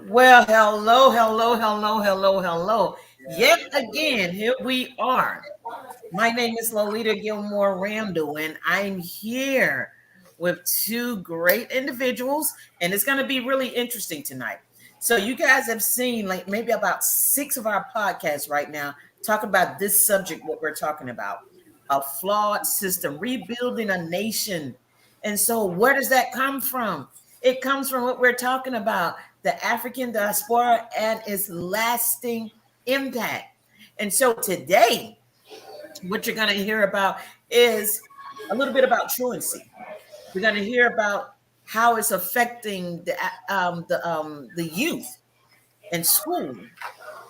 Well, hello, hello, hello, hello, hello. Yet again, here we are. My name is Lolita Gilmore Randall, and I'm here with two great individuals, and it's going to be really interesting tonight. So, you guys have seen like maybe about six of our podcasts right now talking about this subject, what we're talking about a flawed system, rebuilding a nation. And so, where does that come from? It comes from what we're talking about the African diaspora and its lasting impact. And so, today, what you're going to hear about is a little bit about truancy. We're going to hear about how it's affecting the youth in school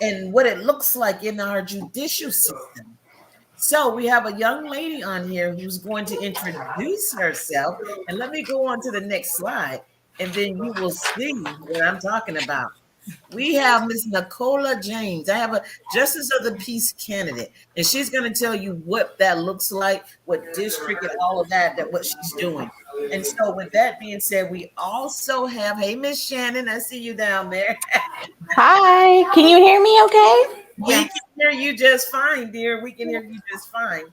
and what it looks like in our judicial system. So we have a young lady on here who's going to introduce herself. And let me go on to the next slide, and then you will see what I'm talking about. We have Miss Nicola James. I have a Justice of the Peace candidate, and she's going to tell you what that looks like, what district, and all of that what she's doing. And so, with that being said, we also have, hey, Miss Shannon, I see you down there. Hi, can you hear me okay? We can hear you just fine, dear. We can hear you just fine.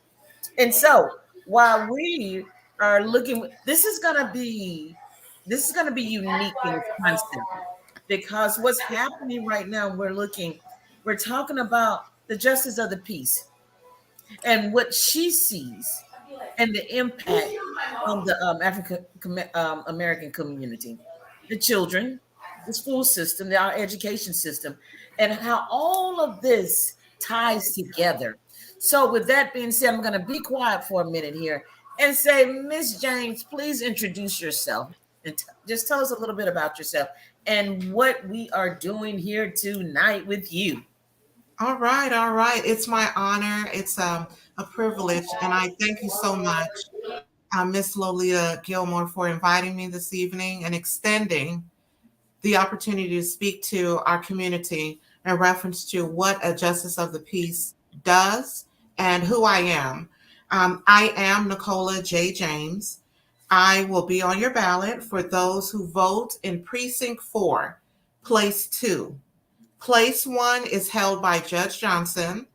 And so, while we are looking, this is gonna be unique in its concept because what's happening right now, we're talking about the justice of the peace and what she sees and the impact on the African American community, the children, the school system, our education system, and how all of this ties together. So, with that being said, I'm going to be quiet for a minute here and say, Miss James, please introduce yourself and just tell us a little bit about yourself and what we are doing here tonight with you. All right, all right. It's my honor. It's a privilege, and I thank you so much, Miss Lolita Gilmore, for inviting me this evening and extending the opportunity to speak to our community in reference to what a Justice of the Peace does and who I am. I am Nicola J. James. I will be on your ballot for those who vote in Precinct 4, Place 2. Place 1 is held by Judge Johnson,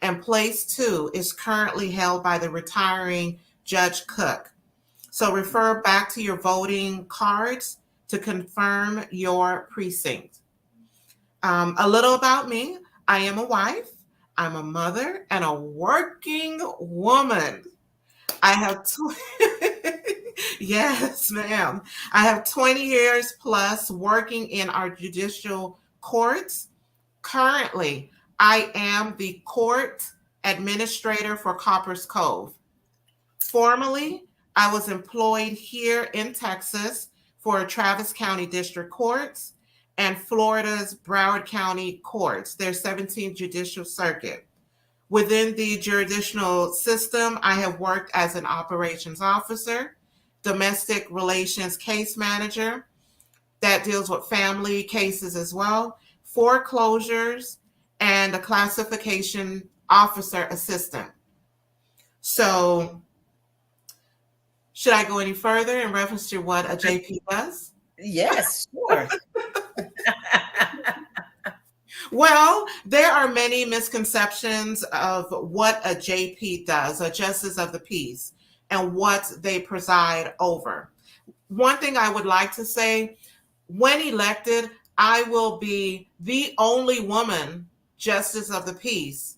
and Place 2 is currently held by the retiring Judge Cook. So refer back to your voting cards to confirm your precinct. A little about me. I am a wife, I'm a mother, and a working woman. I have yes, ma'am. I have 20 years plus working in our judicial courts. Currently, I am the court administrator for Coppers Cove. Formerly, I was employed here in Texas for Travis County District Courts and Florida's Broward County Courts, their 17th Judicial Circuit. Within the jurisdictional system, I have worked as an operations officer, domestic relations case manager that deals with family cases as well, foreclosures, and a classification officer assistant. So, should I go any further in reference to what a JP does? Yes, sure. Well, there are many misconceptions of what a JP does, a Justice of the Peace, and what they preside over. One thing I would like to say, when elected, I will be the only woman Justice of the Peace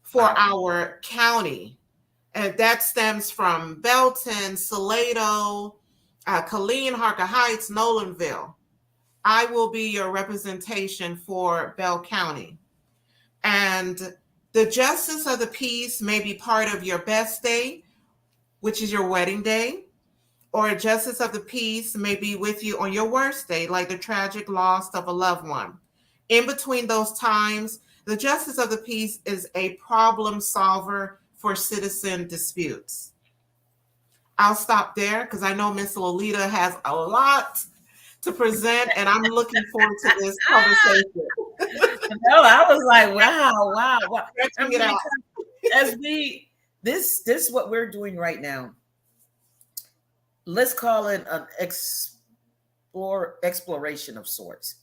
for our county. And that stems from Belton, Salado, Colleen, Harker Heights, Nolanville. I will be your representation for Bell County. And the Justice of the Peace may be part of your best day, which is your wedding day, or a Justice of the Peace may be with you on your worst day, like the tragic loss of a loved one. In between those times, the Justice of the Peace is a problem solver for citizen disputes. I'll stop there because I know Miss Lolita has a lot to present, and I'm looking forward to this conversation. No, I was like, wow. Stretching it out. As this what we're doing right now. Let's call it an exploration of sorts.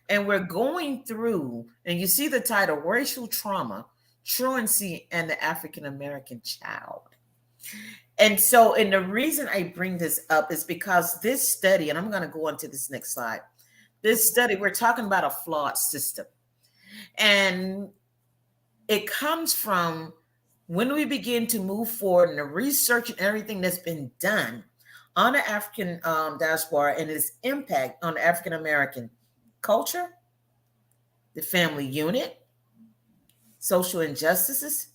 And we're going through, and you see the title, Racial Trauma, Truancy, and the African American Child. And the reason I bring this up is because this study, and I'm going to go on to this next slide. This study, we're talking about a flawed system. And it comes from when we begin to move forward in the research and everything that's been done on the African diaspora and its impact on the African American culture, the family unit, social injustices,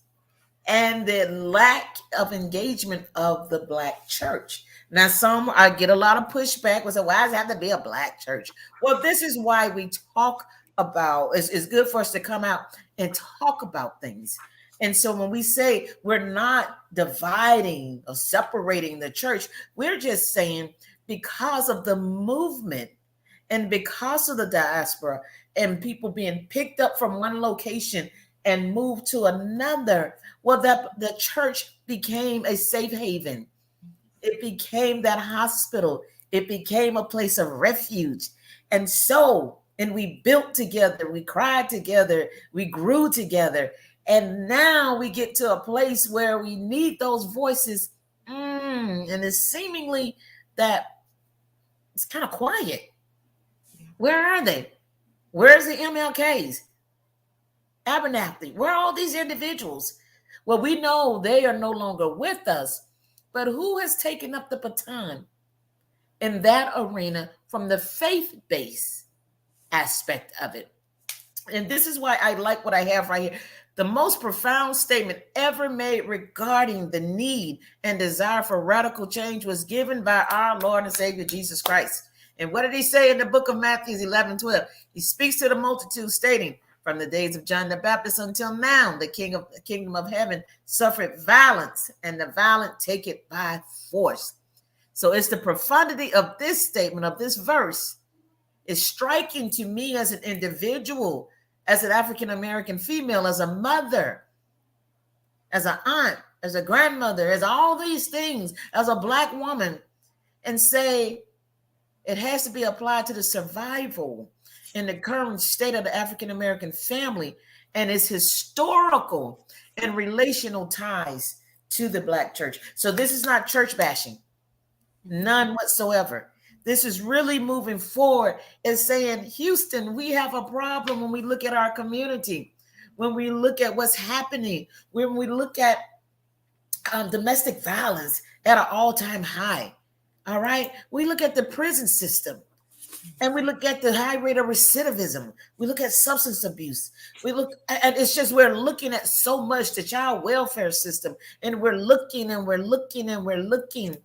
and the lack of engagement of the Black church. Now, some I get a lot of pushback with, why does it have to be a Black church? Well, this is why we talk about, it's good for us to come out and talk about things. And so when we say we're not dividing or separating the church, we're just saying because of the movement and because of the diaspora and people being picked up from one location and moved to another, well, that the church became a safe haven. It became that hospital. It became a place of refuge. And we built together, we cried together, we grew together. And now we get to a place where we need those voices. And it's seemingly that it's kind of quiet. Where are they? Where's the MLKs? Abernathy, where are all these individuals? Well, we know they are no longer with us, but who has taken up the baton in that arena from the faith-based aspect of it? And this is why I like what I have right here. The most profound statement ever made regarding the need and desire for radical change was given by our Lord and Savior, Jesus Christ. And what did he say in the book of Matthew 11:12? He speaks to the multitude stating, from the days of John the Baptist until now, the kingdom of heaven suffered violence, and the violent take it by force. So it's the profundity of this statement, of this verse, is striking to me as an individual, as an African-American female, as a mother, as an aunt, as a grandmother, as all these things, as a Black woman, and say it has to be applied to the survival in the current state of the African-American family and its historical and relational ties to the Black church. So this is not church bashing, none whatsoever. This is really moving forward and saying, Houston, we have a problem when we look at our community, when we look at what's happening, when we look at domestic violence at an all-time high. All right. We look at the prison system. And we look at the high rate of recidivism. We look at substance abuse. We look, and it's just we're looking at so much, the child welfare system, and we're looking and we're looking and we're looking.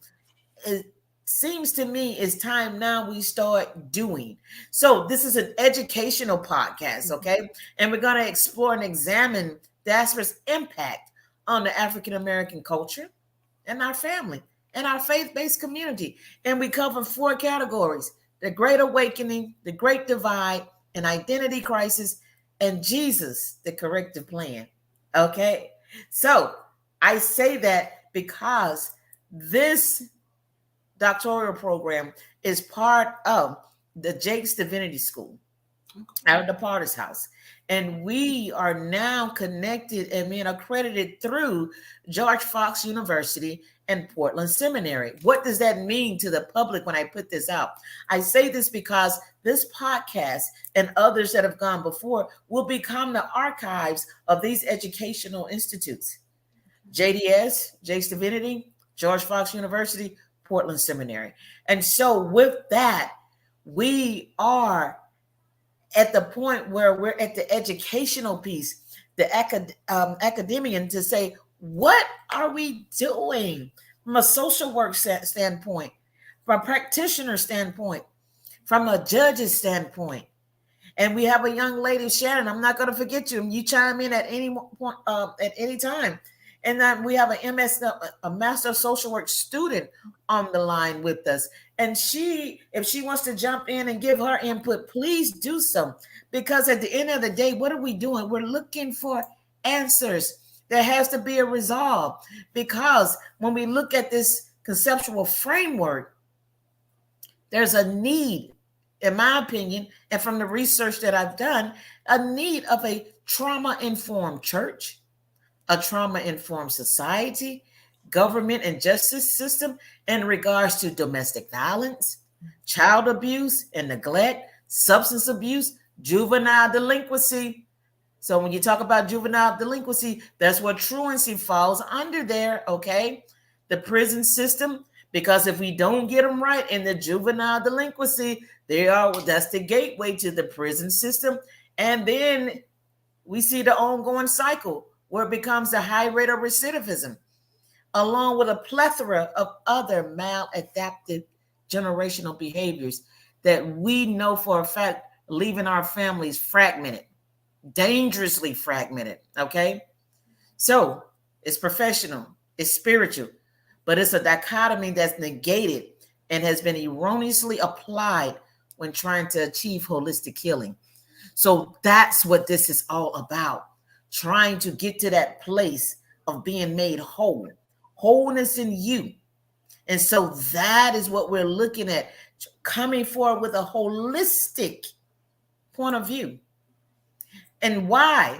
It seems to me it's time now we start doing. So this is an educational podcast, okay? And we're going to explore and examine diaspora's impact on the African-American culture and our family and our faith-based community. And we cover 4 categories: the Great Awakening, the Great Divide, an identity crisis, and Jesus, the corrective plan. Okay? So I say that because this doctoral program is part of the Jake's Divinity School out of the Potter's House. And we are now connected and being accredited through George Fox University and Portland Seminary. What does that mean to the public when I put this out? I say this because this podcast and others that have gone before will become the archives of these educational institutes. JDS, Jake's Divinity, George Fox University, Portland Seminary. And so with that, we are at the point where we're at the educational piece, the academician, to say, what are we doing from a social work standpoint, from a practitioner standpoint, from a judge's standpoint? And we have a young lady, Sharon. I'm not going to forget you. You chime in at any point, at any time. And then we have a Master of Social Work student on the line with us. And if she wants to jump in and give her input, please do so. Because at the end of the day, what are we doing? We're looking for answers. There has to be a resolve. Because when we look at this conceptual framework, there's a need in my opinion, and from the research that I've done, a need of a trauma informed church, a trauma informed society, government and justice system in regards to domestic violence, child abuse and neglect, substance abuse, juvenile delinquency. So when you talk about juvenile delinquency, that's what truancy falls under there, okay? The prison system, because if we don't get them right in the juvenile delinquency, that's the gateway to the prison system. And then we see the ongoing cycle where it becomes a high rate of recidivism, along with a plethora of other maladaptive generational behaviors that we know for a fact leaving our families fragmented, dangerously fragmented. Okay. So it's professional, it's spiritual, but it's a dichotomy that's negated and has been erroneously applied when trying to achieve holistic healing. So that's what this is all about, trying to get to that place of being made whole, wholeness in you. And so that is what we're looking at, coming forward with a holistic point of view. And why?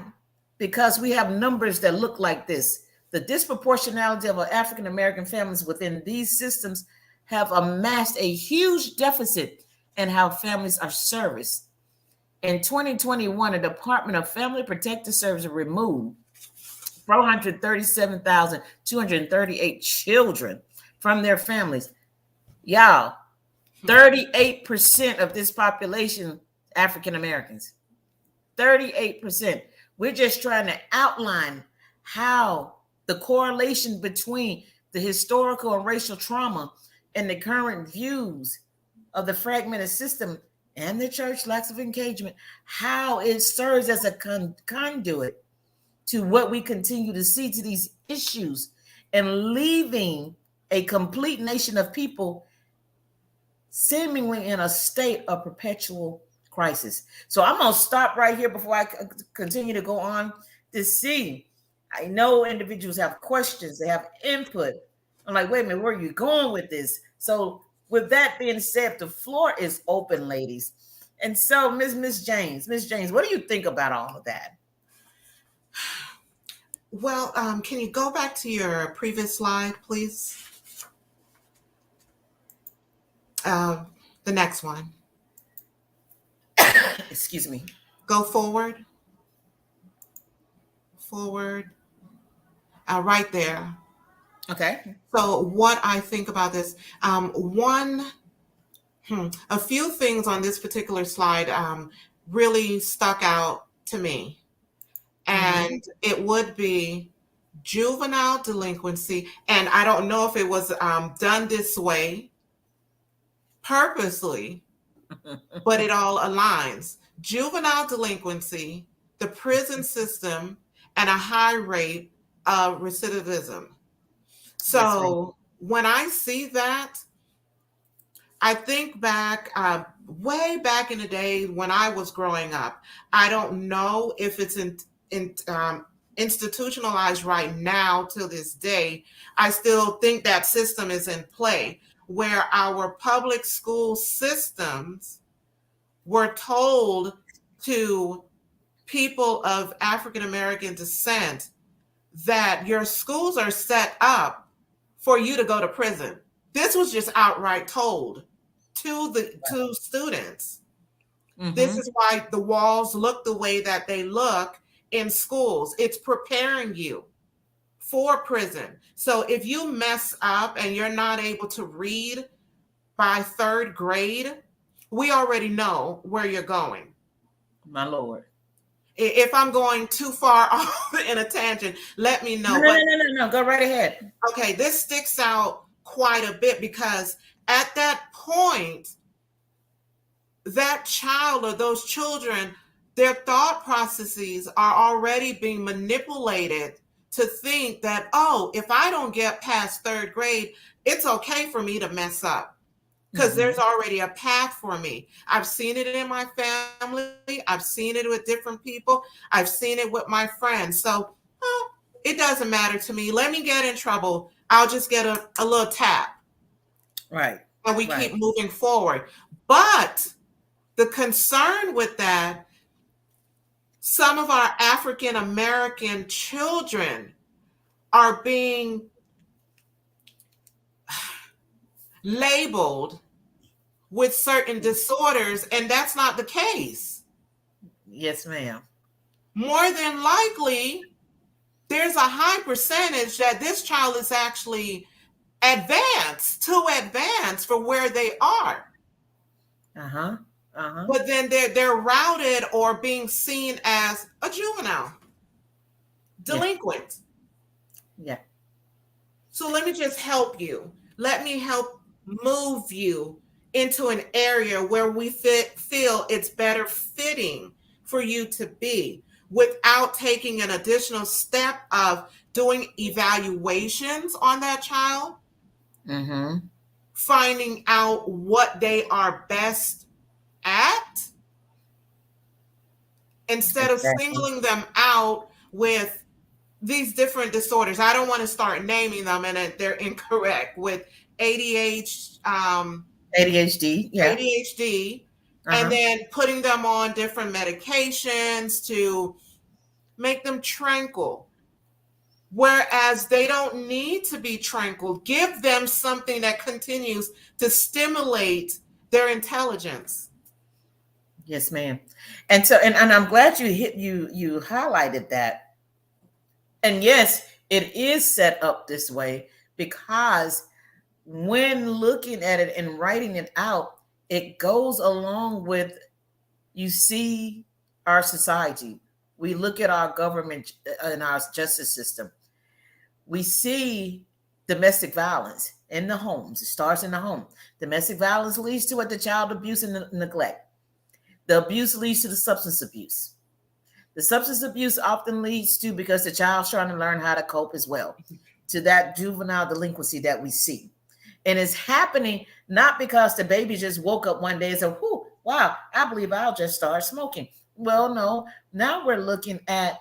Because we have numbers that look like this. The disproportionality of African American families within these systems have amassed a huge deficit in how families are serviced. In 2021, the Department of Family Protective Services removed 437,238 children from their families. Y'all, 38% of this population, African Americans. 38%. We're just trying to outline how the correlation between the historical and racial trauma and the current views of the fragmented system and the church lacks of engagement, how it serves as a conduit to what we continue to see to these issues, and leaving a complete nation of people seemingly in a state of perpetual crisis. So I'm going to stop right here before I continue to go on to see. I know individuals have questions, they have input. I'm like, wait a minute, where are you going with this? So with that being said, the floor is open, ladies. And so, Miss James, what do you think about all of that? Well, can you go back to your previous slide, please? The next one. Excuse me. Go forward. Forward. Right there. Okay. So what I think about this, a few things on this particular slide really stuck out to me. And it would be juvenile delinquency. And I don't know if it was done this way purposely, but it all aligns. Juvenile delinquency, the prison system, and a high rate of recidivism. So when I see that, I think back way back in the day when I was growing up. I don't know if it's institutionalized right now till this day. I still think that system is in play, where our public school systems were told to people of African American descent that your schools are set up for you to go to prison. This was just outright told to students. This is why the walls look the way that they look in schools. It's preparing you for prison. So if you mess up and you're not able to read by third grade, we already know where you're going. My Lord. If I'm going too far off in a tangent, let me know. No. Go right ahead. Okay, this sticks out quite a bit because at that point, that child or those children, their thought processes are already being manipulated to think that, oh, if I don't get past third grade, it's okay for me to mess up because there's already a path for me. I've seen it in my family. I've seen it with different people. I've seen it with my friends. So it doesn't matter to me. Let me get in trouble. I'll just get a little tap. Right. And we keep moving forward. But The concern with that, some of our African American children are being labeled with certain disorders, and that's not the case. Yes, ma'am. More than likely, there's a high percentage that this child is actually too advanced for where they are. Uh-huh. Uh-huh. But then they're routed or being seen as a juvenile, Yeah. delinquent. Yeah. So let me just help you. Let me help move you into an area where we feel it's better fitting for you to be without taking an additional step of doing evaluations on that child, Mm-hmm. finding out what they are best at, instead of Exactly. singling them out with these different disorders. I don't want to start naming them, and they're incorrect, with ADHD, ADHD. Yeah. ADHD, and Uh-huh. then putting them on different medications to make them tranquil. Whereas they don't need to be tranquil. Give them something that continues to stimulate their intelligence. Yes, ma'am. And so, and I'm glad you highlighted that. And yes, it is set up this way because when looking at it and writing it out, it goes along with, you see, our society. We look at our government and our justice system. We see domestic violence in the homes. It starts in the home. Domestic violence leads to what? The child abuse and neglect. The abuse leads to the substance abuse. The substance abuse often leads to, because the child's trying to learn how to cope as well, to that juvenile delinquency that we see. And it's happening not because the baby just woke up one day and said, whoo, wow, I believe I'll just start smoking. Well, no, now we're looking at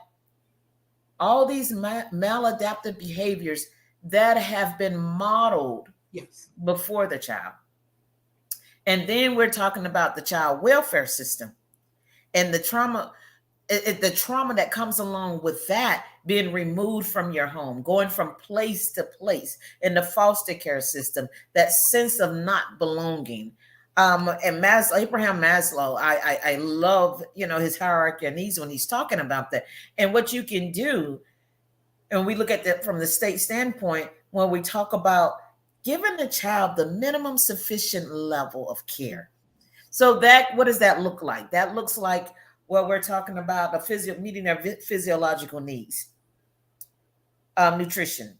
all these maladaptive behaviors that have been modeled Yes. before the child. And then we're talking about the child welfare system and the trauma, the trauma that comes along with that, being removed from your home, going from place to place in the foster care system, that sense of not belonging. And Abraham Maslow, I love, his hierarchy of needs when he's talking about that. And what you can do, and we look at that from the state standpoint, when we talk about giving the child the minimum sufficient level of care. So that, what does that look like? That looks like, well, we're talking about meeting their physiological needs, nutrition,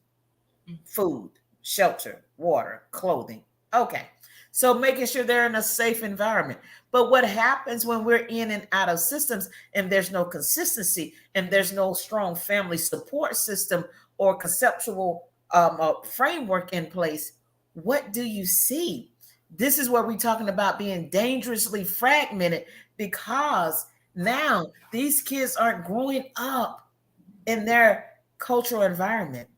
food, shelter, water, clothing. Okay. So making sure they're in a safe environment. But what happens when we're in and out of systems and there's no consistency and there's no strong family support system or conceptual framework in place? What do you see? This is where we're talking about being dangerously fragmented, because now these kids aren't growing up in their cultural environment.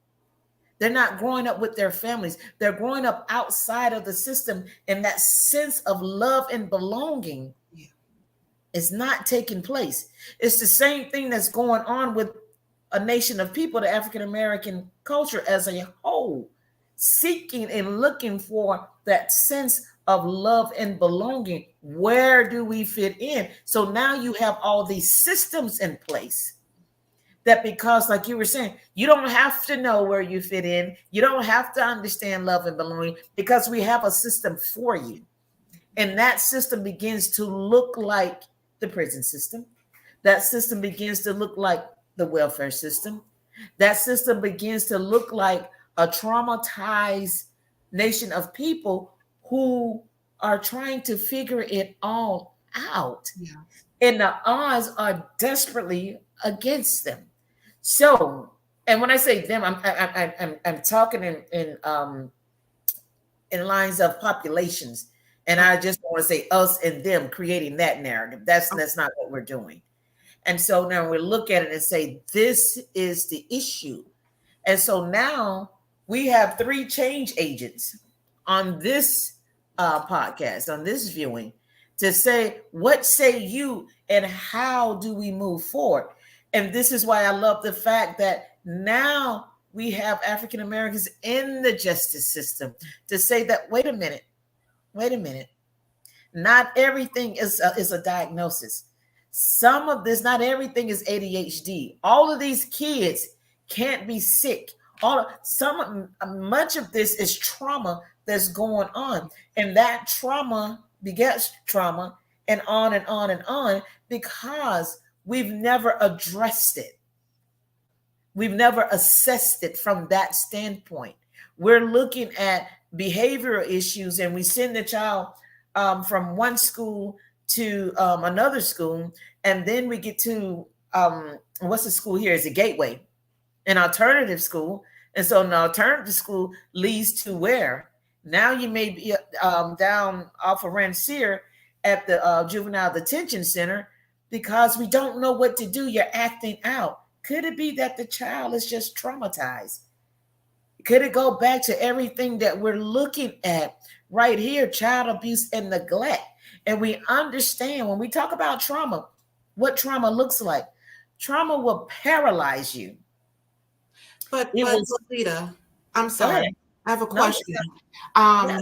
They're not growing up with their families. They're growing up outside of the system, and that sense of love and belonging is not taking place. It's the same thing that's going on with a nation of people, the African American culture as a whole, seeking and looking for that sense of love and belonging. Where do we fit in? So now you have all these systems in place that, because like you were saying, you don't have to know where you fit in. You don't have to understand love and belonging, because we have a system for you. And that system begins to look like the prison system. That system begins to look like the welfare system. That system begins to look like a traumatized nation of people who are trying to figure it all out. Yeah. And the odds are desperately against them. So, and when I say them, I'm talking in lines of populations, and I just want to say us and them, creating that narrative. That's not what we're doing. And so now we look at it and say, this is the issue. And so now we have 3 change agents on this podcast, on this viewing, to say, what say you and how do we move forward? And this is why I love the fact that now we have African Americans in the justice system to say that, wait a minute, not everything is a diagnosis. Some of this, not everything is ADHD. All of these kids can't be sick. Much of this is trauma that's going on, and that trauma begets trauma, and on and on and on, because we've never addressed it. We've never assessed it from that standpoint. We're looking at behavioral issues, and we send the child from one school to another school, and then we get to what's the school here? Is a Gateway, an alternative school, and so an alternative school leads to where? Now you may be down off of Rancier at the juvenile detention center because we don't know what to do. You're acting out. Could it be that the child is just traumatized? Could it go back to everything that we're looking at right here, child abuse and neglect? And we understand when we talk about trauma, what trauma looks like. Trauma will paralyze you. But will, Lolita, I'm sorry. I have a question. Yeah.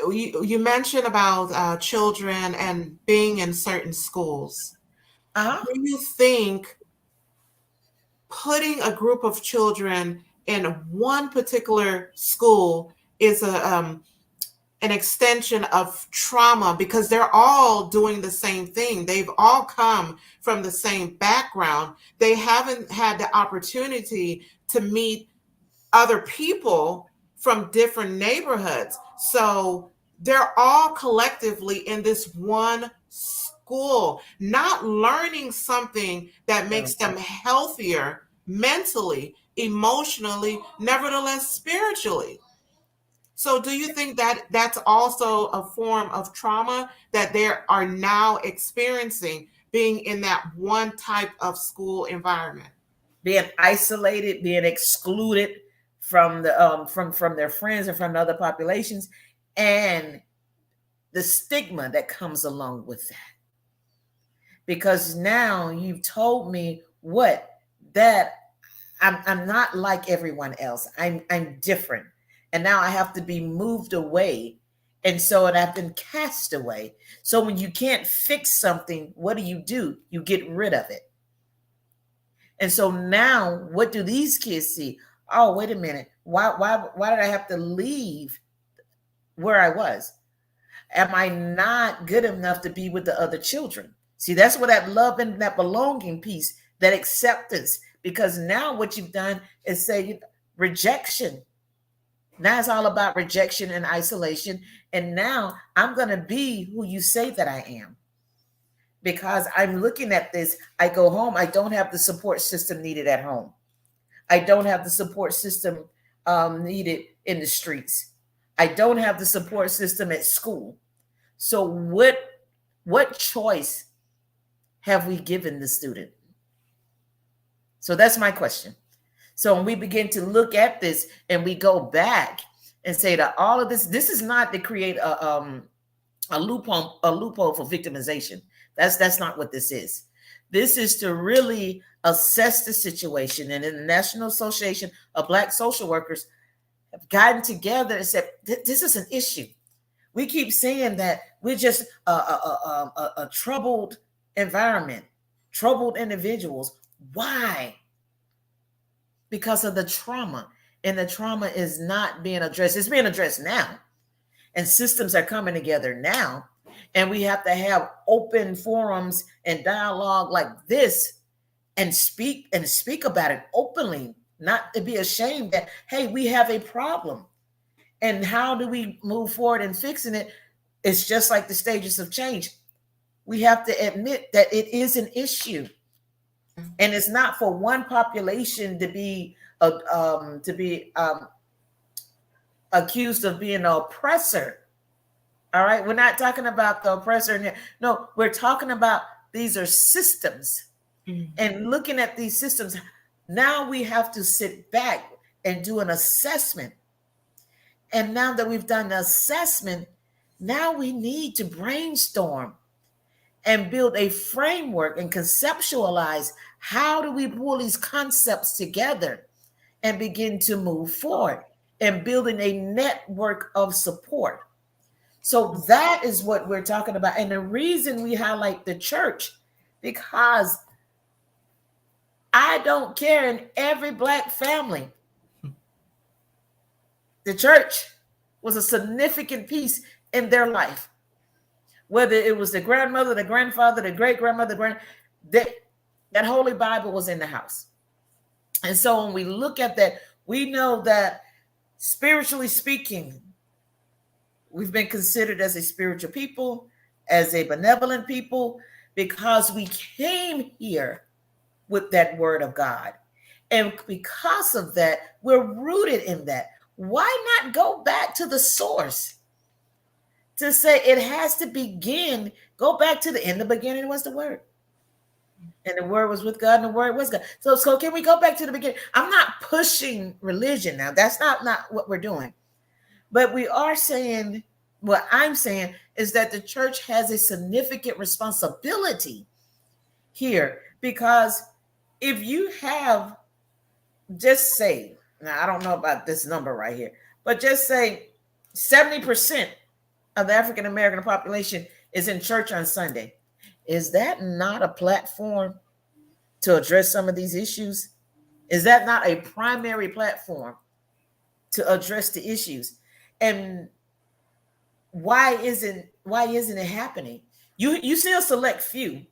You mentioned about children and being in certain schools. Do you think putting a group of children in one particular school is an extension of trauma because they're all doing the same thing? They've all come from the same background. They haven't had the opportunity to meet other people from different neighborhoods. So they're all collectively in this one school, not learning something that makes them healthier mentally, emotionally, nevertheless spiritually. So do you think that that's also a form of trauma that they are now experiencing being in that one type of school environment? Being isolated, being excluded from the from their friends and from other populations, and the stigma that comes along with that. Because now you've told me that I'm not like everyone else. I'm different. And now I have to be moved away. And I've been cast away. So when you can't fix something, what do? You get rid of it. And so now what do these kids see? Oh, wait a minute. Why did I have to leave where I was? Am I not good enough to be with the other children? See, that's where that love and that belonging piece, that acceptance, because now what you've done is say rejection. Now it's all about rejection and isolation. And now I'm going to be who you say that I am. Because I'm looking at this, I go home, I don't have the support system needed at home. I don't have the support system needed in the streets. I don't have the support system at school. So what choice have we given the student? So that's my question. So when we begin to look at this and we go back and say that all of this is not to create a loophole for victimization. That's not what this is. This is to really assess the situation. And in the National Association of Black Social Workers have gotten together and said, this is an issue. We keep saying that we're just a troubled environment, troubled individuals. Why? Because of the trauma. And the trauma is not being addressed. It's being addressed now. And systems are coming together now. And we have to have open forums and dialogue like this and speak about it openly, not to be ashamed that, hey, we have a problem. And how do we move forward in fixing it? It's just like the stages of change. We have to admit that it is an issue. And it's not for one population to be accused of being an oppressor. All right, we're not talking about the oppressor in here. No, we're talking about these are systems. Mm-hmm. And looking at these systems, now we have to sit back and do an assessment. And now that we've done the assessment, Now we need to brainstorm and build a framework and conceptualize how do we pull these concepts together and begin to move forward and building a network of support. So that is what we're talking about. And the reason we highlight the church, because I don't care, in every Black family, the church was a significant piece in their life. Whether it was the grandmother, the grandfather, the great grandmother, that Holy Bible was in the house. And so when we look at that, we know that spiritually speaking, we've been considered as a spiritual people, as a benevolent people, because we came here with that word of God. And because of that, we're rooted in that. Why not go back to the source to say it has to begin? Go back to in the beginning was the word. And the word was with God, and the word was God. So can we go back to the beginning? I'm not pushing religion now. That's not what we're doing. But we are saying, what I'm saying is that the church has a significant responsibility here, because if you have, just say, now I don't know about this number right here, but just say 70% of the African American population is in church on Sunday. Is that not a platform to address some of these issues? Is that not a primary platform to address the issues? And why isn't it happening? You see a select few,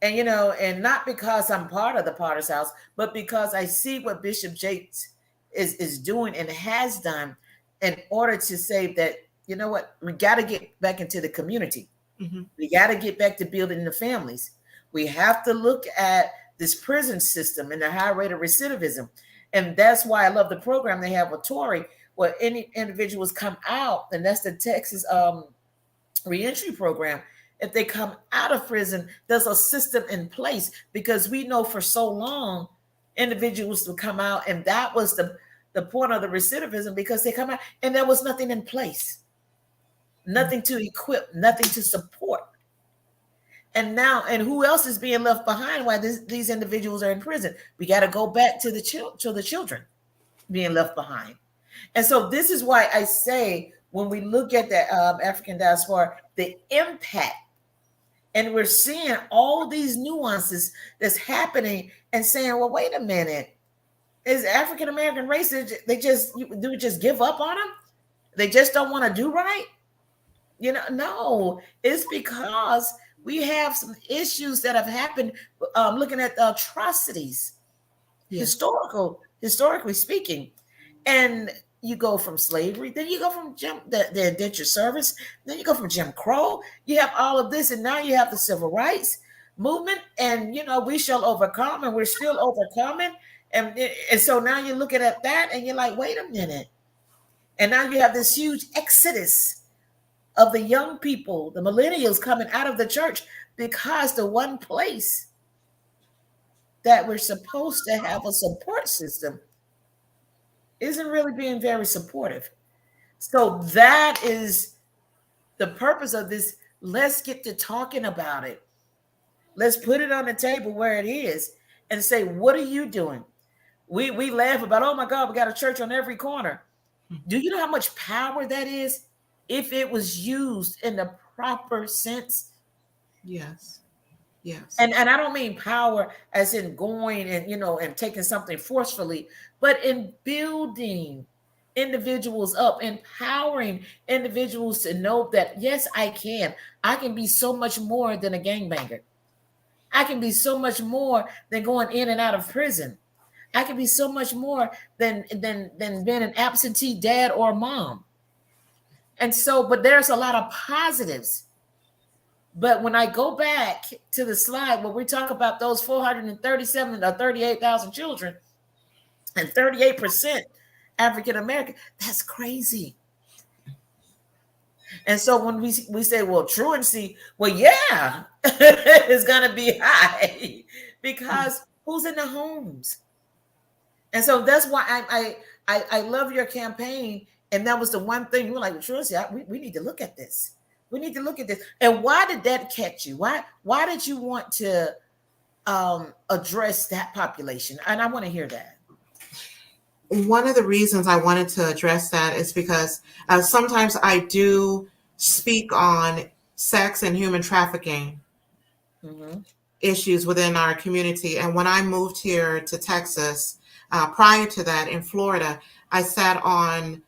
and and not because I'm part of the Potter's house, but because I see what Bishop Jakes is doing and has done in order to say that, you know what, we got to get back into the community. Mm-hmm. We got to get back to building the families. We have to look at this prison system and the high rate of recidivism. And that's why I love the program they have with Tory, where any individuals come out, and that's the Texas reentry program. If they come out of prison, there's a system in place, because we know for so long individuals will come out, and that was the point of the recidivism, because they come out and there was nothing in place, nothing to equip, nothing to support. And now, and who else is being left behind while these individuals are in prison? We got to go back to the children being left behind. And so this is why I say, when we look at the African diaspora, the impact, and we're seeing all these nuances that's happening, and saying, well, wait a minute, is African American race, they just give up on them? They just don't want to do right? No, it's because we have some issues that have happened, looking at the atrocities, historically speaking. And you go from slavery, then you go from the indentured service, then you go from Jim Crow. You have all of this, and now you have the civil rights movement, and we shall overcome, and we're still overcoming. And so now you're looking at that, and you're like, wait a minute. And now you have this huge exodus of the young people, the millennials, coming out of the church, because the one place that we're supposed to have a support system isn't really being very supportive. So that is the purpose of this. Let's get to talking about it. Let's put it on the table where it is, and say, what are you doing? We laugh about, oh my God, we got a church on every corner. Do you know how much power that is if it was used in the proper sense? Yes. And I don't mean power as in going and and taking something forcefully, but in building individuals up, empowering individuals to know that, yes, I can be so much more than a gangbanger. I can be so much more than going in and out of prison. I can be so much more than being an absentee dad or mom. And so, but there's a lot of positives. But when I go back to the slide where we talk about those 437 or 38,000 children, and 38% African American, that's crazy. And so when we say, well, truancy, well, yeah, it's going to be high, because who's in the homes? And so that's why I love your campaign. And that was the one thing you were like, truancy, we need to look at this. We need to look at this. And why did that catch you? Why did you want to address that population? And I want to hear that. One of the reasons I wanted to address that is because sometimes I do speak on sex and human trafficking Mm-hmm. issues within our community. And when I moved here to Texas, prior to that in Florida, I sat on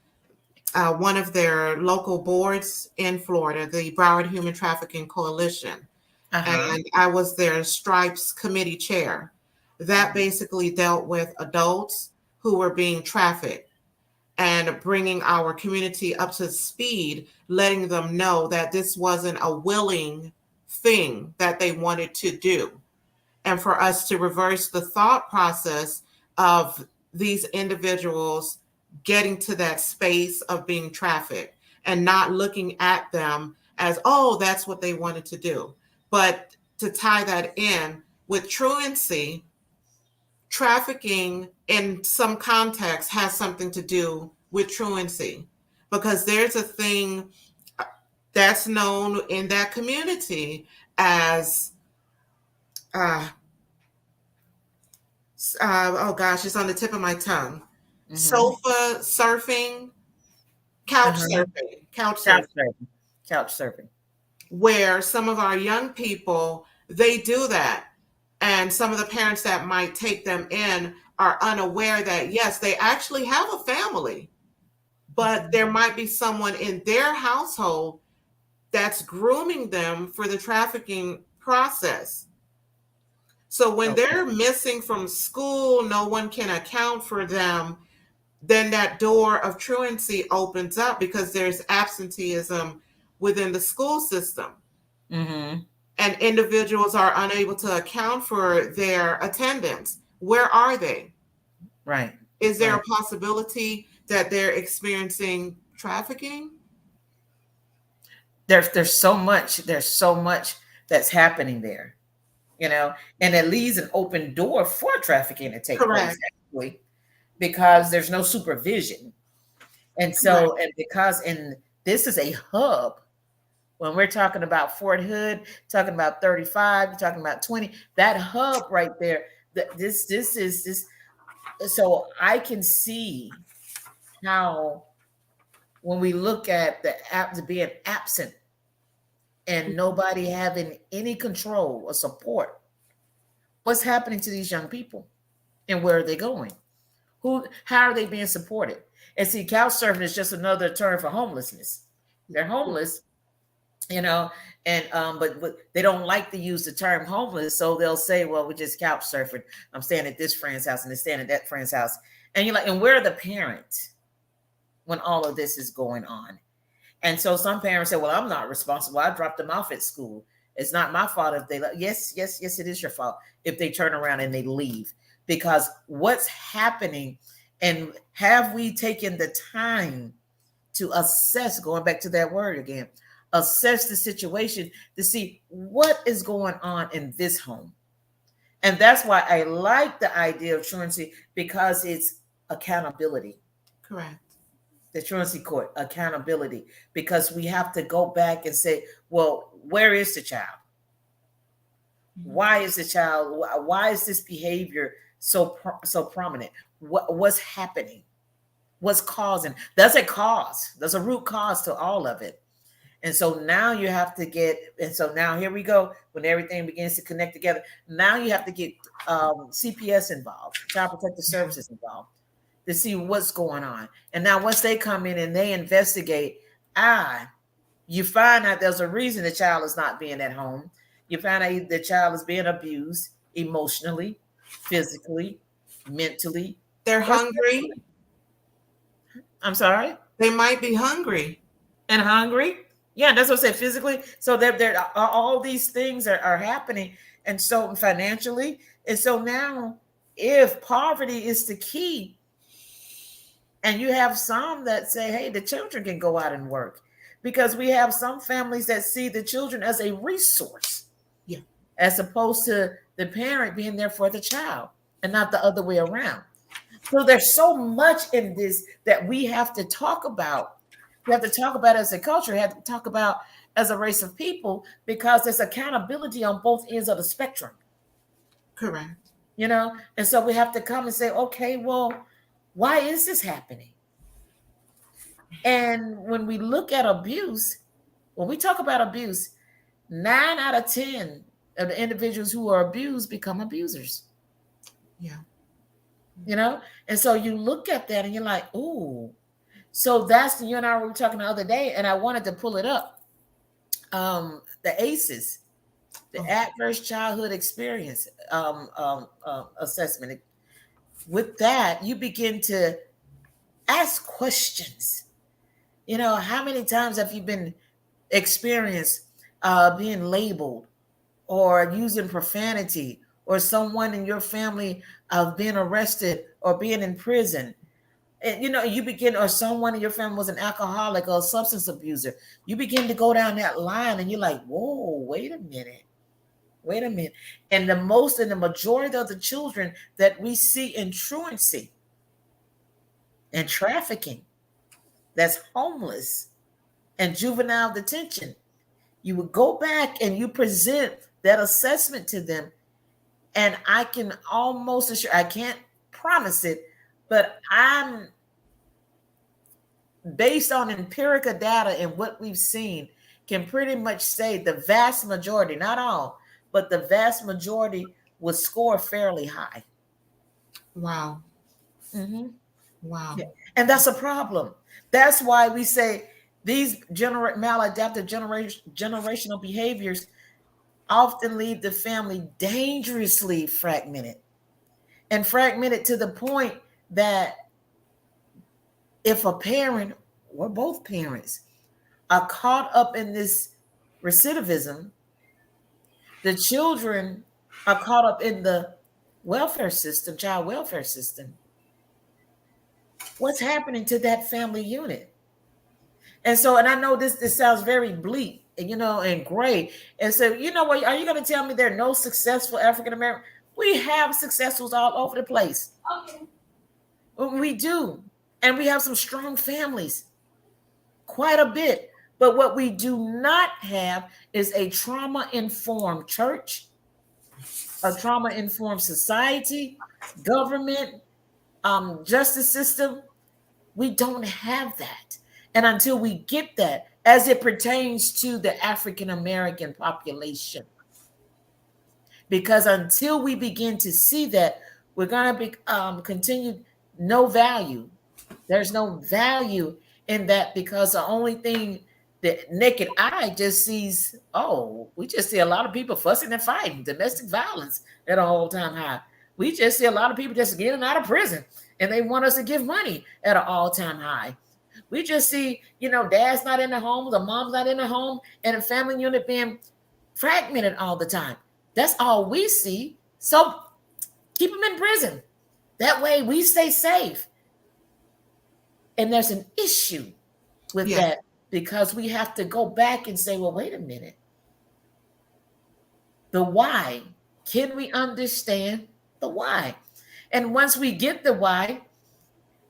one of their local boards in Florida, the Broward Human Trafficking Coalition. Uh-huh. And I was their Stripes committee chair. That basically dealt with adults who were being trafficked and bringing our community up to speed, letting them know that this wasn't a willing thing that they wanted to do. And for us to reverse the thought process of these individuals getting to that space of being trafficked and not looking at them as, oh, that's what they wanted to do. But to tie that in with truancy, trafficking in some context has something to do with truancy, because there's a thing that's known in that community as uh, oh gosh, it's on the tip of my tongue. Mm-hmm. Sofa surfing, couch Uh-huh. surfing, couch Couch surfing, surfing. Couch surfing. where some of our young people, they do that. And some of the parents that might take them in are unaware that, yes, they actually have a family, but there might be someone in their household that's grooming them for the trafficking process. So when Okay. they're missing from school, no one can account for them, then that door of truancy opens up because there's absenteeism within the school system. Mm-hmm. And individuals are unable to account for their attendance. Where are they? Right. Is there Right. a possibility that they're experiencing trafficking? There's so much that's happening there, and it leaves an open door for trafficking to take place, Correct. actually, because there's no supervision. And Correct. so, and because, and this is a hub. When we're talking about Fort Hood, talking about 35, you're talking about 20, that hub right there, this is this. So I can see how when we look at the app being absent and nobody having any control or support, what's happening to these young people and where are they going? How are they being supported? And see, couch surfing is just another term for homelessness. They're homeless, you know, and but they don't like to use the term homeless, so they'll say, "Well, we're just couch surfing. I'm staying at this friend's house and they're staying at that friend's house." And you're like, "And where are the parents when all of this is going on?" And so some parents say, "Well, I'm not responsible. I dropped them off at school. It's not my fault if they." Yes, it is your fault if they turn around and they leave, because what's happening, and have we taken the time to assess, going back to that word again, assess the situation to see what is going on in this home. And that's why I like the idea of truancy, because it's accountability. Correct. The truancy court, accountability, because we have to go back and say, well, where is the child? Why is the child, why is this behavior so prominent? What's happening? What's causing? There's a cause. There's a root cause to all of it. And so now you have to get, and so now here we go, when everything begins to connect together. Now you have to get CPS involved, Child Protective Services involved, to see what's going on. And now once they come in and they investigate, you find out there's a reason the child is not being at home. You find out the child is being abused emotionally, physically, mentally. They're What's hungry. happening? I'm sorry? They might be hungry. And hungry. Yeah, that's what I said, physically. So there all these things are happening. And so financially. And so now, if poverty is the key, and you have some that say, hey, the children can go out and work, because we have some families that see the children as a resource, Yeah. as opposed to the parent being there for the child and not the other way around. So there's so much in this that we have to talk about. We have to talk about as a culture. We have to talk about as a race of people because there's accountability on both ends of the spectrum. Correct. And so we have to come and say, okay, well, why is this happening? And when we look at abuse, when we talk about abuse, 9 out of 10 of the individuals who are abused become abusers. Yeah. And so you look at that and you're like, ooh. So you and I were talking the other day, and I wanted to pull it up. The ACEs, the Adverse Childhood Experience Assessment. With that, you begin to ask questions. How many times have you been experienced being labeled or using profanity, or someone in your family of being arrested or being in prison? And you begin, or someone in your family was an alcoholic or a substance abuser. You begin to go down that line and you're like, whoa, wait a minute. And the majority of the children that we see in truancy and trafficking, that's homeless and juvenile detention, you would go back and you present that assessment to them. And I can almost assure, I can't promise it, but I'm based on empirical data and what we've seen, can pretty much say the vast majority, not all, but the vast majority would score fairly high. Wow. Mm-hmm. Wow. Yeah. And that's a problem. That's why we say these maladaptive generational behaviors often leave the family dangerously fragmented, and fragmented to the point that if a parent or both parents are caught up in this recidivism, the children are caught up in the child welfare system. What's happening to that family unit? And so, and I know this sounds very bleak, and gray. And so, what, are you going to tell me there are no successful African American? We have successes all over the place. Okay. We do. And we have some strong families, quite a bit. But what we do not have is a trauma-informed church, a trauma-informed society, government, justice system. We don't have that. And until we get that, as it pertains to the African American population, because until we begin to see that, we're going to be continue no value. There's no value in that, because the only thing the naked eye just sees, we just see a lot of people fussing and fighting, domestic violence at an all-time high. We just see a lot of people just getting out of prison, and they want us to give money at an all-time high. We just see, dad's not in the home, the mom's not in the home, and a family unit being fragmented all the time. That's all we see. So keep them in prison. That way we stay safe. And there's an issue with that, because we have to go back and say, well, wait a minute. The why. Can we understand the why? And once we get the why,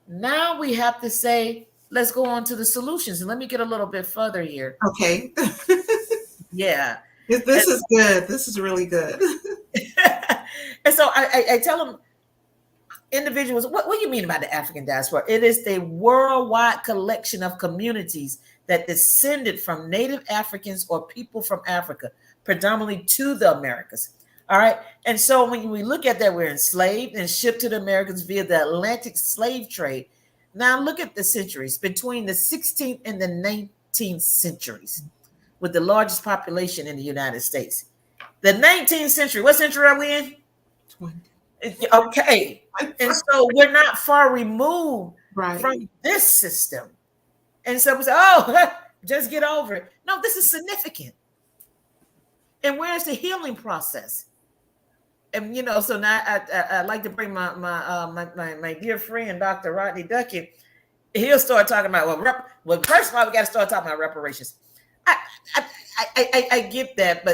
now we have to say, let's go on to the solutions. And let me get a little bit further here. Okay. Yeah. This is good. This is really good. And so I tell them, individuals, what do you mean by the African diaspora? It is the worldwide collection of communities that descended from native Africans or people from Africa, predominantly to the Americas. All right. And so when we look at that, we're enslaved and shipped to the Americas via the Atlantic slave trade. Now look at the centuries between the 16th and the 19th centuries, with the largest population in the United States. The 19th century, what century are we in? 20. Okay. And so we're not far removed right. from this system. And so we say, just get over it. No, this is significant. And where's the healing process? And, so now I'd like to bring my dear friend, Dr. Rodney Duckett. He'll start talking about, well, first of all, we got to start talking about reparations. I get that,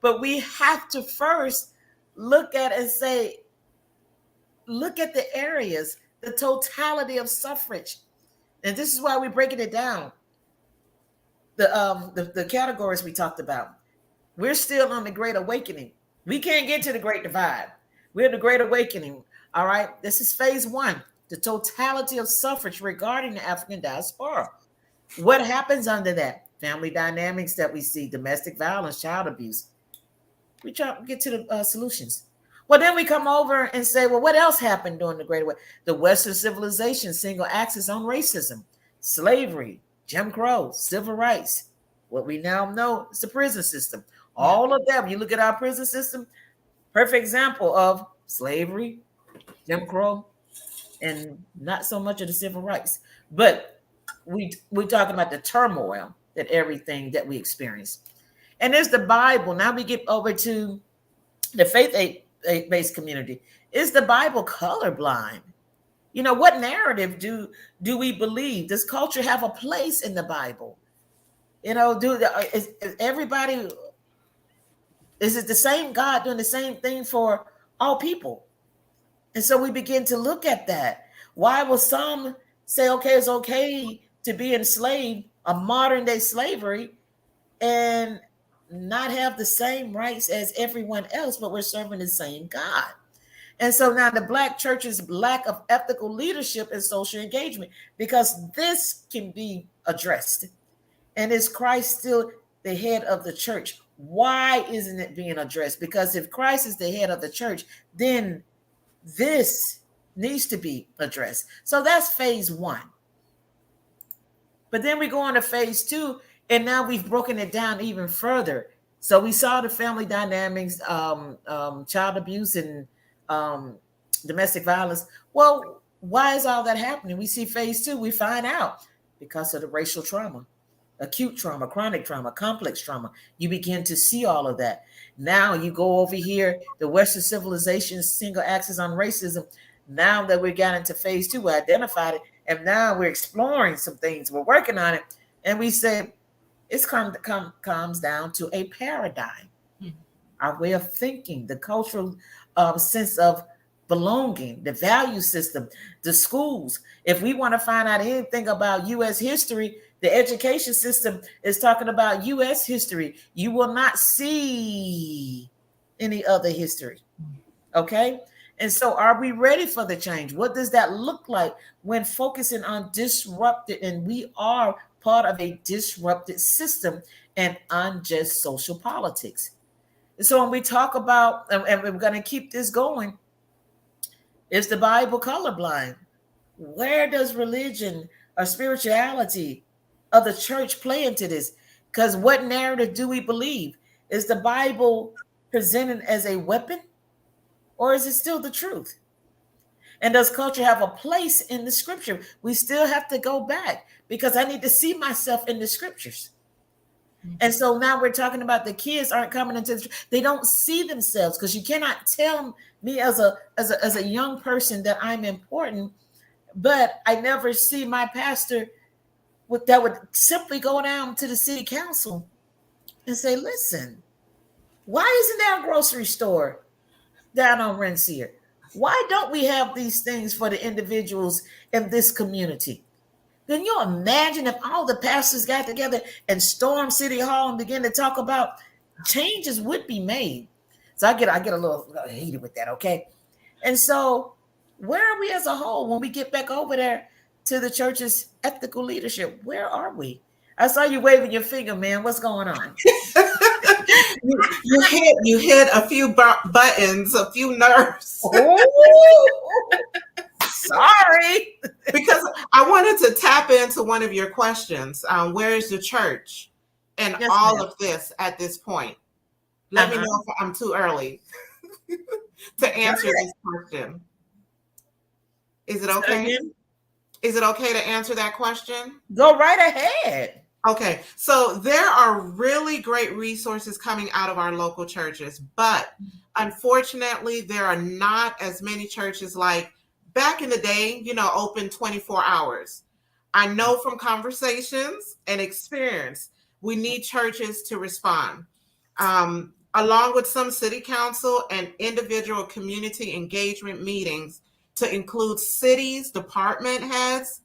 but we have to first look at and say, look at the areas, the totality of suffrage. And this is why we're breaking it down. the categories we talked about. We're still on the Great Awakening. We can't get to the Great Divide. We're the Great Awakening. All right. This is phase one, the totality of suffrage regarding the African diaspora. What happens under that? Family dynamics that we see, domestic violence, child abuse. We try to get to the solutions. Well, then we come over and say, well, what else happened during the Great Awakening? The Western civilization, single axis on racism, slavery, Jim Crow, civil rights. What we now know is the prison system. All of that, when you look at our prison system, perfect example of slavery, Jim Crow, and not so much of the civil rights. But we're talking about the turmoil that everything that we experience. And there's the Bible. Now we get over to the faith-based community. Is the Bible colorblind? You know, what narrative do we believe? Does culture have a place in the Bible? You know, is everybody, is it the same God doing the same thing for all people? And so we begin to look at that. Why will some say, okay, it's okay to be enslaved, a modern day slavery, and not have the same rights as everyone else, but we're serving the same God? And so now the Black church's lack of ethical leadership and social engagement, because this can be addressed. And is Christ still the head of the church? Why isn't it being addressed? Because if Christ is the head of the church, then this needs to be addressed. So that's phase one. But then we go on to phase two, and now we've broken it down even further. So we saw the family dynamics, child abuse, and domestic violence. Well, why is all that happening? We see phase two, we find out because of the racial trauma, acute trauma, chronic trauma, complex trauma. You begin to see all of that. Now you go over here, the Western civilization, single axis on racism. Now that we got into phase two, we identified it, and now we're exploring some things. We're working on it, and we say it's comes down to a paradigm, our way of thinking, the cultural sense of belonging, the value system, the schools. If we want to find out anything about U.S. history, the education system is talking about U.S. history. You will not see any other history. Okay? And so are we ready for the change? What does that look like when focusing on disrupted, and we are part of a disrupted system and unjust social politics? And so when we talk about, and we're going to keep this going, is the Bible colorblind? Where does religion or spirituality of the church play into this? Because what narrative do we believe? Is the Bible presented as a weapon, or is it still the truth? And does culture have a place in the scripture? We still have to go back, because I need to see myself in the scriptures. And so now we're talking about the kids aren't coming into they don't see themselves, because you cannot tell me as a young person that I'm important, but I never see my pastor that would simply go down to the city council and say, listen, why isn't there a grocery store down on Rensier? Why don't we have these things for the individuals in this community? Can you imagine if all the pastors got together and stormed City Hall and began to talk about changes would be made? So I get a little heated with that, okay? And so where are we as a whole when we get back over there to the church's ethical leadership? Where are we? I saw you waving your finger, man. What's going on? you hit a few buttons, a few nerves. Sorry. Because I wanted to tap into one of your questions. Where is the church and all of this at this point? Let me know if I'm too early to answer this question. Is it okay? Is it okay to answer that question? Go right ahead. Okay, so there are really great resources coming out of our local churches, but unfortunately, there are not as many churches like back in the day, open 24 hours. I know from conversations and experience, we need churches to respond. Along with some city council and individual community engagement meetings to include cities, department heads,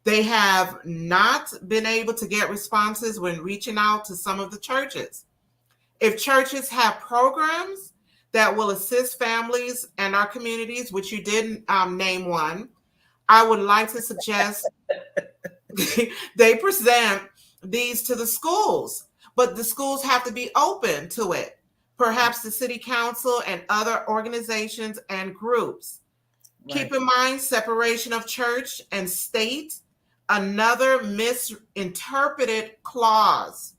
They have not been able to get responses when reaching out to some of the churches. If churches have programs that will assist families and our communities, which you did name one, I would like to suggest they present these to the schools, but the schools have to be open to it. Perhaps the city council and other organizations and groups. Right. Keep in mind separation of church and state, another misinterpreted clause.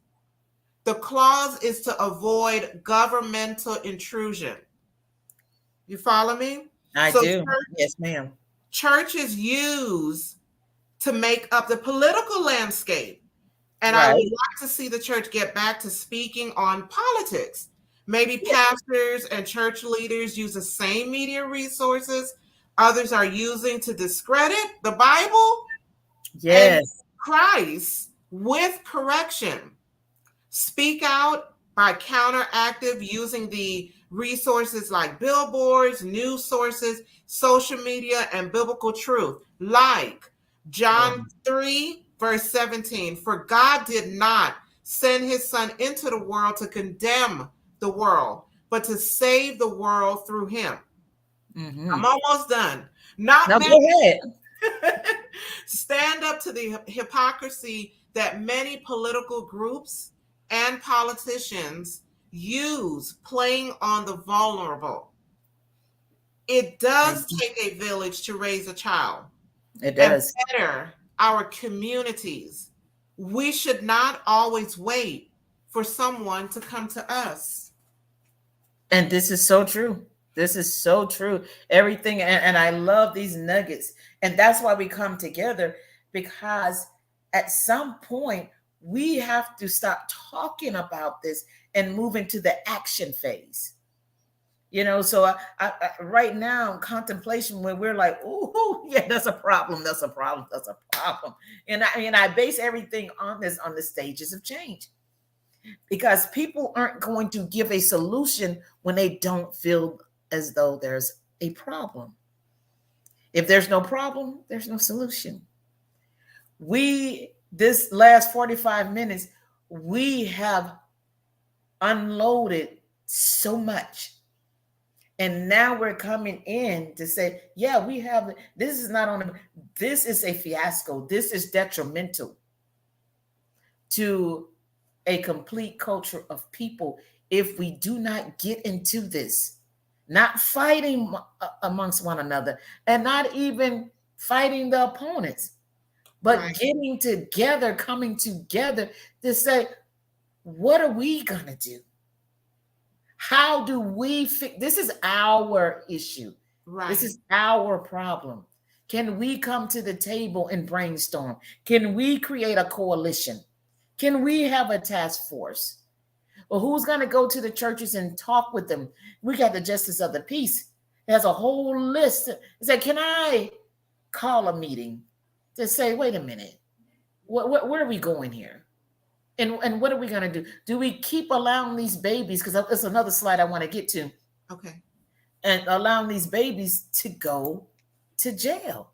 The clause is to avoid governmental intrusion. You follow me? I So do. Yes, ma'am. churches use to make up the political landscape. And I would Right. like to see the church get back to speaking on politics. Maybe Yeah. pastors and church leaders use the same media resources others are using to discredit the Bible and Yes. Christ with correction. Speak out by counteractive using the resources like billboards, news sources, social media, and biblical truth, like Right. John 3, verse 17. For God did not send his son into the world to condemn the world, but to save the world through him. I'm Mm-hmm. almost done. Not Now many go ahead. stand up to the hypocrisy that many political groups and politicians use playing on the vulnerable. It does Mhm. take a village to raise a child It and does. better our communities. We should not always wait for someone to come to us. And this is so true. This is so true. Everything, and I love these nuggets. And that's why we come together, because at some point we have to stop talking about this and move into the action phase. So right now, contemplation, when we're like, "Oh, yeah, that's a problem. That's a problem. That's a problem," and I base everything on this, on the stages of change, because people aren't going to give a solution when they don't feel as though there's a problem. If there's no problem, there's no solution. This last 45 minutes, we have unloaded so much. And now we're coming in to say, yeah, we have, this is not on, this is a fiasco. This is detrimental to a complete culture of people if we do not get into this, not fighting amongst one another, and not even fighting the opponents, but Right, getting together, coming together to say, what are we going to do? How do we fix this? Is our issue. This right, is our problem. Can we come to the table and brainstorm? Can we create a coalition? Can we have a task force? Well, who's going to go to the churches and talk with them? We got the Justice of the Peace. There's a whole list. Say, can I call a meeting to say, wait a minute, where are we going here? And what are we going to do? Do we keep allowing these babies? Because that's another slide I want to get to. okay. And allowing these babies to go to jail.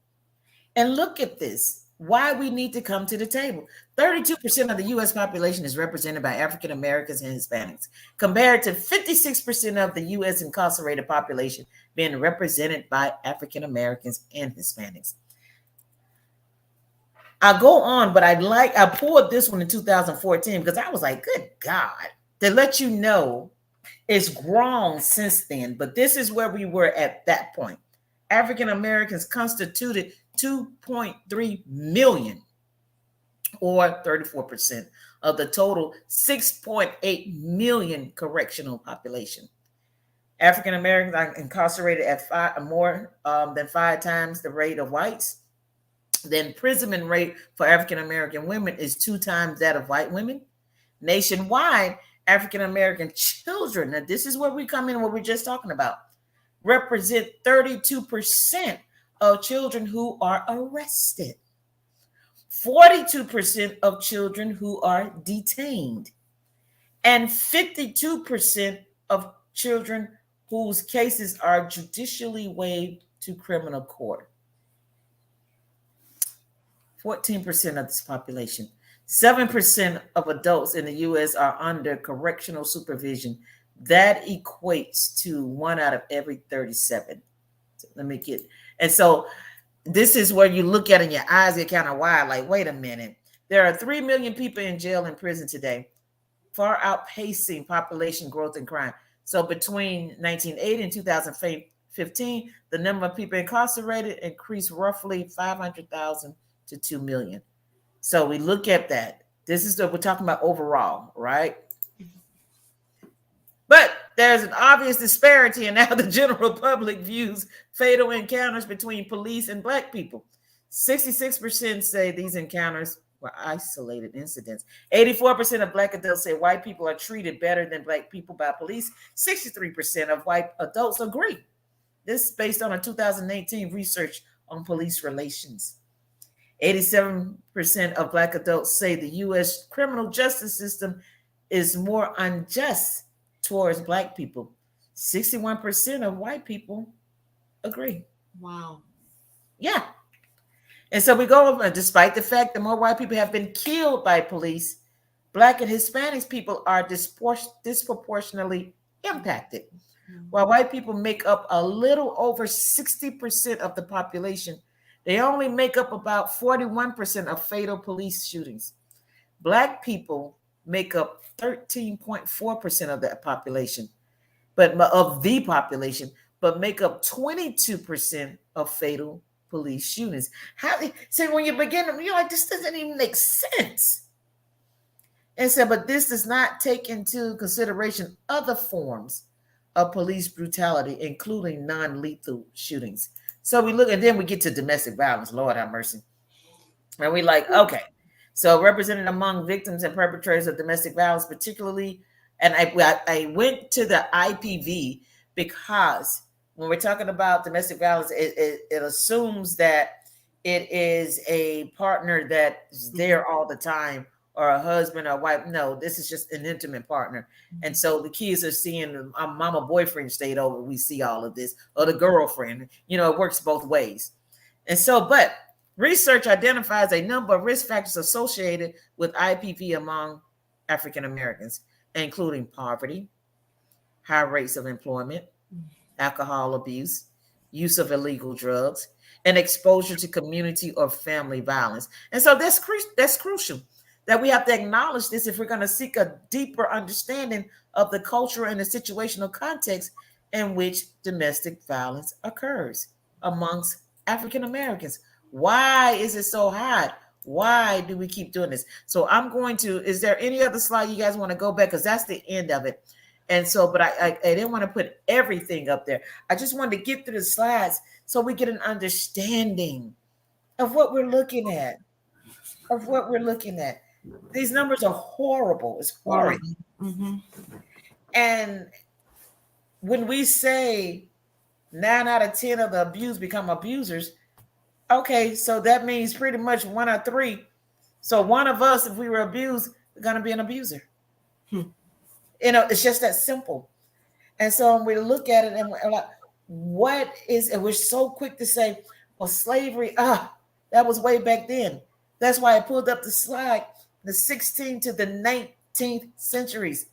And look at this. Why we need to come to the table. 32% of the US population is represented by African Americans and Hispanics, compared to 56% of the US incarcerated population being represented by African Americans and Hispanics. I'll go on, but I pulled this one in 2014 because I was like, good God, to let you know it's grown since then. But this is where we were at that point. African Americans constituted 2.3 million, or 34% of the total 6.8 million correctional population. African Americans are incarcerated at more than 5 times the rate of whites. The imprisonment rate for African American women is 2 times that of white women. Nationwide, African American children, now this is where we come in, what we're just talking about, represent 32% of children who are arrested, 42% of children who are detained, and 52% of children whose cases are judicially waived to criminal court. 14% of this population. 7% of adults in the US are under correctional supervision. That equates to 1 out of every 37. Let me get, and so this is where you look at it and your eyes get kind of wide, like, wait a minute. There are 3 million people in jail and prison today, far outpacing population growth and crime. So between 1980 and 2015, the number of people incarcerated increased roughly 500,000 to 2 million. So we look at that. This is what we're talking about overall, right? But there's an obvious disparity in how the general public views fatal encounters between police and Black people. 66% say these encounters were isolated incidents. 84% of Black adults say white people are treated better than Black people by police. 63% of white adults agree. This is based on a 2018 research on police relations. 87% of Black adults say the U.S. criminal justice system is more unjust towards Black people. 61% of white people agree. Wow. Yeah. And so we go over, despite the fact that more white people have been killed by police, Black and Hispanic people are disproportionately impacted. While white people make up a little over 60% of the population, they only make up about 41% of fatal police shootings. Black people make up 13.4% of the population, but make up 22% of fatal police shootings. So when you begin, you're like, this doesn't even make sense. And so, but this does not take into consideration other forms of police brutality, including non-lethal shootings. So we look, and then we get to domestic violence. Lord have mercy. And we like, okay, so represented among victims and perpetrators of domestic violence, particularly, and I went to the IPV because when we're talking about domestic violence, it assumes that it is a partner that's there all the time, or a husband or wife. No, this is just an intimate partner. And so the kids are seeing a mama boyfriend stayed over. We see all of this, or the girlfriend. It works both ways. And so, but research identifies a number of risk factors associated with IPV among African Americans, including poverty, high rates of employment, alcohol abuse, use of illegal drugs, and exposure to community or family violence. And so that's crucial that we have to acknowledge this if we're going to seek a deeper understanding of the cultural and the situational context in which domestic violence occurs amongst African Americans. Why is it so high? Why do we keep doing this? So is there any other slide you guys want to go back? Because that's the end of it. And so, but I didn't want to put everything up there. I just wanted to get through the slides so we get an understanding of what we're looking at. These numbers are horrible. It's horrible. Mm-hmm. And when we say 9 out of 10 of the abused become abusers, okay, so that means pretty much 1 or 3. So one of us, if we were abused, we're going to be an abuser. It's just that simple. And so when we look at it and we're like, and we're so quick to say, well, slavery, that was way back then. That's why I pulled up the slide, the 16th to the 19th centuries.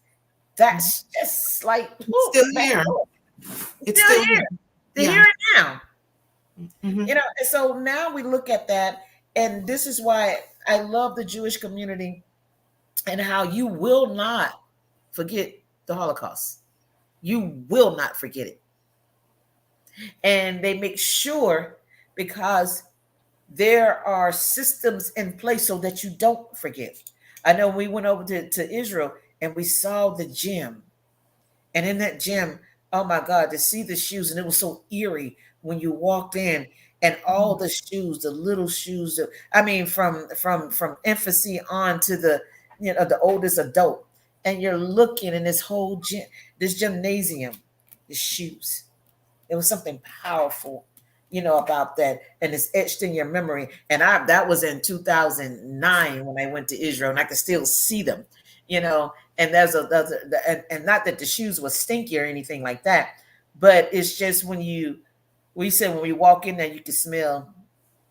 That's just like still here. It's still here. They're here now. Mm-hmm. And so now we look at that, and this is why I love the Jewish community and how you will not forget the Holocaust. You will not forget it. And they make sure, because there are systems in place so that you don't forget. I know we went over to Israel and we saw the gym. And in that gym, oh my God, to see the shoes, and it was so eerie when you walked in, and all the shoes, the little shoes, from infancy on to the oldest adult. And you're looking in this whole gym, this gymnasium, the shoes. It was something powerful, about that, and it's etched in your memory. And that was in 2009 when I went to Israel, and I could still see them, and and not that the shoes were stinky or anything like that, but it's just when we walk in there, you can smell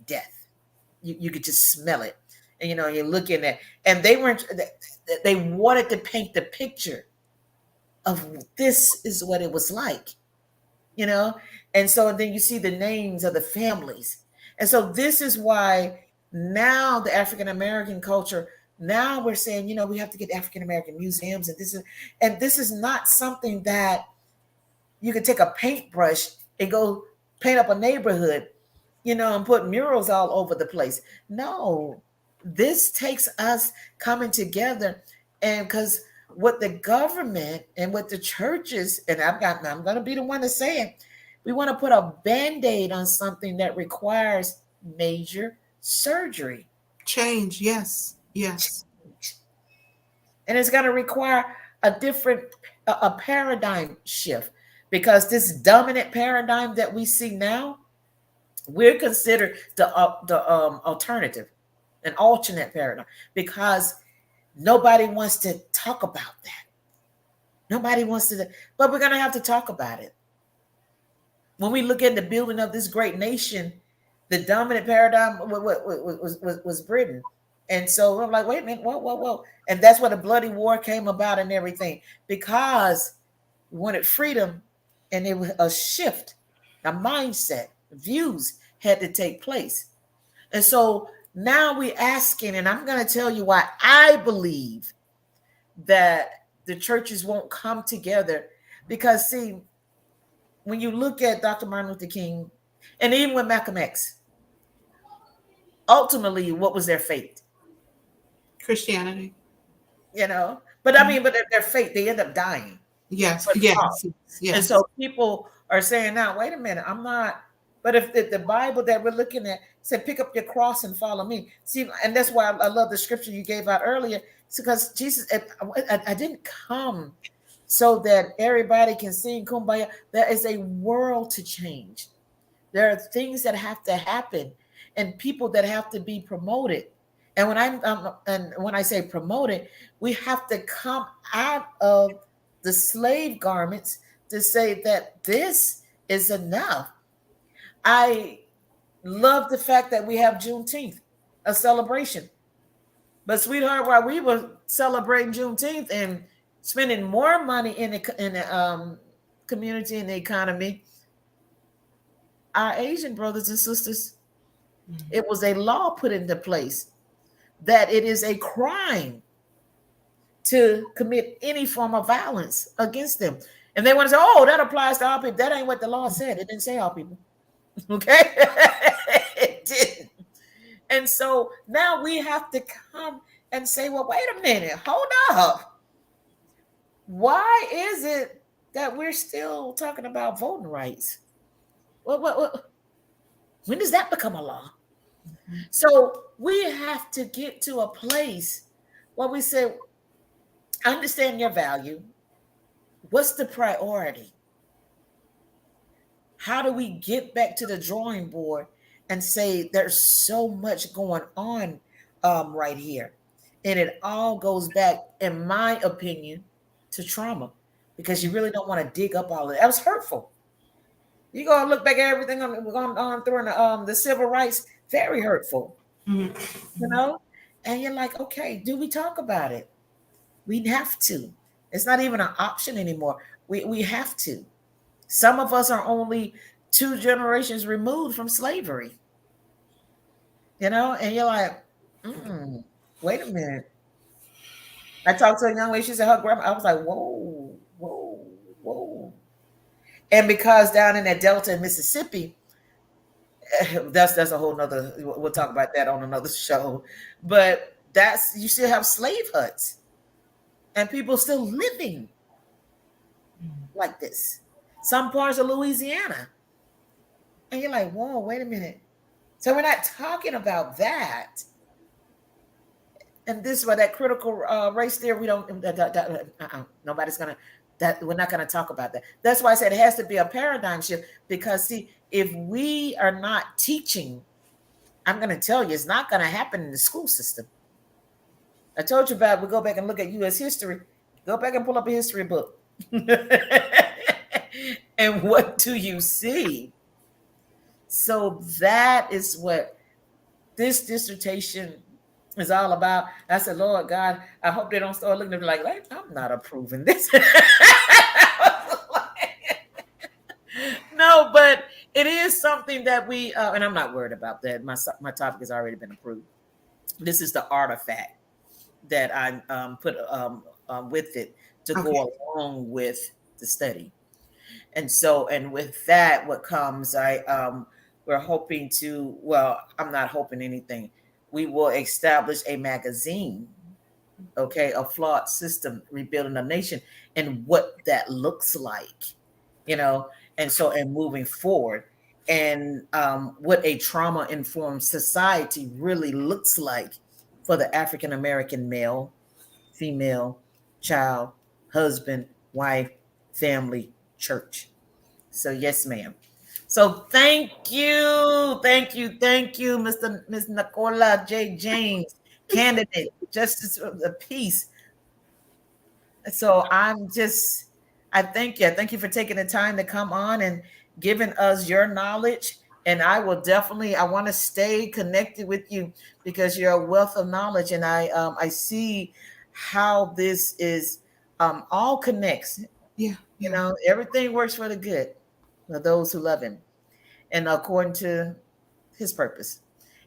death. you could just smell it. And you're looking at, and they wanted to paint the picture of this is what it was like, you know? And so then you see the names of the families. And so this is why now the African American culture, now we're saying, we have to get African American museums, and this is not something that you can take a paintbrush and go paint up a neighborhood, and put murals all over the place. No, this takes us coming together, and because what the government and what the churches, and I'm going to be the one to say it, we want to put a band-aid on something that requires major surgery. Change, yes, yes. And it's going to require a paradigm shift, because this dominant paradigm that we see now, we're considered the alternative, an alternate paradigm, because nobody wants to talk about that. Nobody wants to, but we're going to have to talk about it. When we look at the building of this great nation, the dominant paradigm was Britain. And so I'm like, wait a minute, whoa. And that's where the bloody war came about and everything, because we wanted freedom, and it was a shift, a mindset, views had to take place. And so now we're asking, and I'm going to tell you why I believe that the churches won't come together. Because, see, when you look at Dr. Martin Luther King, and even with Malcolm X, ultimately, what was their fate? Christianity. But I mean, but their fate, they end up dying. Yes. And so people are saying now, wait a minute, I'm not. But if the Bible that we're looking at said, pick up your cross and follow me. See, and that's why I love the scripture you gave out earlier. It's because Jesus, I didn't come so that everybody can sing Kumbaya. There is a world to change. There are things that have to happen, and people that have to be promoted. And when I say promoted, we have to come out of the slave garments to say that this is enough. I love the fact that we have Juneteenth, a celebration. But sweetheart, while we were celebrating Juneteenth and spending more money in the community and the economy, our Asian brothers and sisters, it was a law put into place that it is a crime to commit any form of violence against them. And they want to say, oh, that applies to all people. That ain't what the law said. It didn't say all people. Okay? It didn't. And so now we have to come and say, well, wait a minute, hold up. Why is it that we're still talking about voting rights? What? When does that become a law? So we have to get to a place where we say, understand your value. What's the priority? How do we get back to the drawing board and say there's so much going on right here? And it all goes back, in my opinion, to trauma, because you really don't want to dig up all of it. That was hurtful. You go and look back at everything on through the civil rights, very hurtful, And you're like, okay, do we talk about it? We have to. It's not even an option anymore. We have to. Some of us are only 2 generations removed from slavery, and you're like, wait a minute. I talked to a young lady, she said her grandma, I was like, whoa. And because down in that Delta in Mississippi, that's a whole nother, we'll talk about that on another show. But you still have slave huts and people still living like this. Some parts of Louisiana. And you're like, whoa, wait a minute. So we're not talking about that. And this is why that critical race theory, we don't, nobody's going to, we're not going to talk about that. That's why I said it has to be a paradigm shift, because see, if we are not teaching, I'm going to tell you, it's not going to happen in the school system. I told you about, we go back and look at U.S. history. Go back and pull up a history book. And what do you see? So that is what this dissertation is all about. I said, Lord God, I hope they don't start looking at me like I'm not approving this. No, but it is something that we, and I'm not worried about that. My topic has already been approved. This is the artifact that I put with it to Okay. go along with the study. And so, and with that, what comes, we're hoping to, well, I'm not hoping anything. We will establish a magazine, okay, a flawed system, rebuilding a nation, and what that looks like, you know, and so, and moving forward, and what a trauma informed society really looks like for the African American male, female, child, husband, wife, family, church. So yes, ma'am. So thank you, Miss Nicola J. James, candidate, Justice of the Peace. So I thank you. I thank you for taking the time to come on and giving us your knowledge. And I will definitely, I want to stay connected with you because you're a wealth of knowledge. And I see how this is all connects. Yeah, You yeah. know, everything works for the good for those who love him and according to his purpose.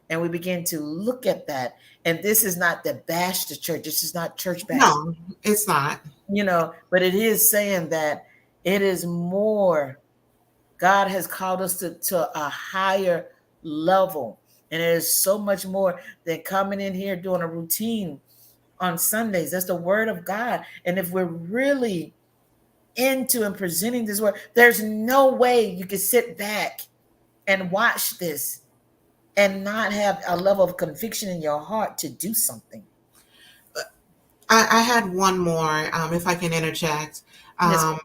And we begin to look at that. And this is not to bash the church. This is not church bashing, No, it's not. you know, but it is saying that it is more. God has called us to a higher level. And it is so much more than coming in here doing a routine on Sundays. That's the word of God. And if we're really into and presenting this word, there's no way you can sit back and watch this and not have a level of conviction in your heart to do something. I had one more, if I can interject, Yes. um,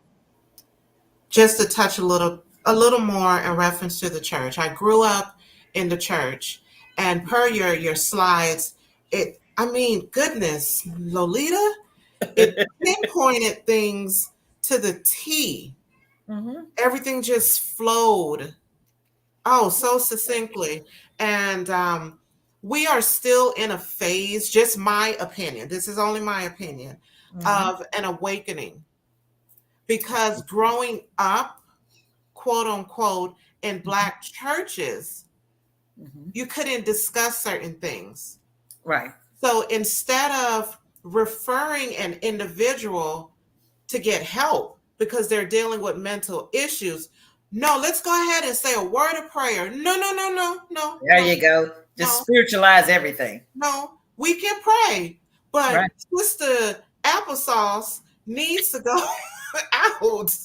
just to touch a little more in reference to the church. I grew up in the church, and per your slides, it. I mean, goodness, Lolita, it pinpointed things to the T. Mm-hmm. Everything just flowed. Oh, so succinctly. And we are still in a phase, just my opinion, this is only my opinion, Mm-hmm. of an awakening. Because growing up, quote unquote, in Black churches, Mm-hmm. you couldn't discuss certain things. Right. So instead of referring an individual to get help because they're dealing with mental issues, no, let's go ahead and say a word of prayer. No, no, no, no, no, There no, you go. Just no, spiritualize everything. no. We can pray, but Right. Sister Applesauce needs to go out.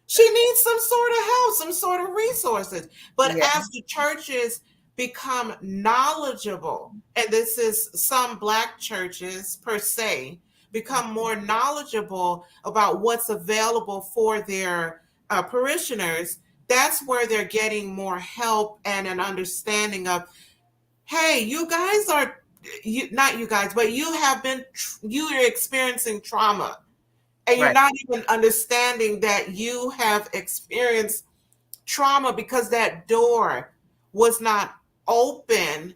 She needs some sort of help, some sort of resources. But Yeah. as the churches become knowledgeable, and this is some Black churches per se, become more knowledgeable about what's available for their parishioners, that's where they're getting more help and an understanding of, hey, you guys are, not you guys, but you have been, you are experiencing trauma, and you're Right. not even understanding that you have experienced trauma because that door was not open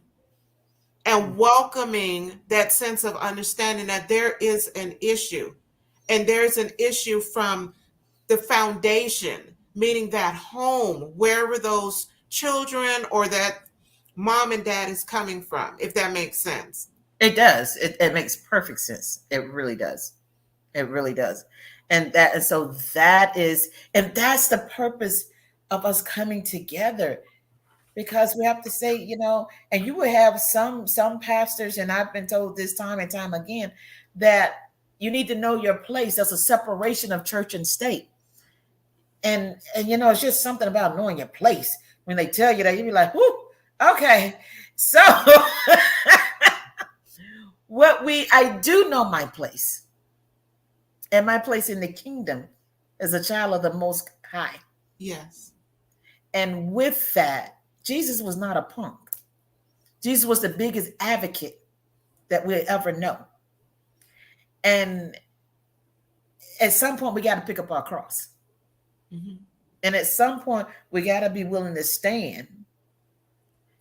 and welcoming that sense of understanding that there is an issue, and there's an issue from the foundation, meaning that home, wherever those children or that mom and dad is coming from, if that makes sense. It does. It makes perfect sense. It really does. It really does. And so that is, and that's the purpose of us coming together because we have to say, you know, and you will have some pastors, and I've been told this time and time again that you need to know your place. There's a separation of church and state. And you know, it's just something about knowing your place. When they tell you that, you be like, whoo, okay. So I do know my place. And my place in the kingdom is a child of the most high. Yes. And with that, Jesus was not a punk. Jesus was the biggest advocate that we'll ever know. And at some point, we got to pick up our cross. Mm-hmm. And at some point, we got to be willing to stand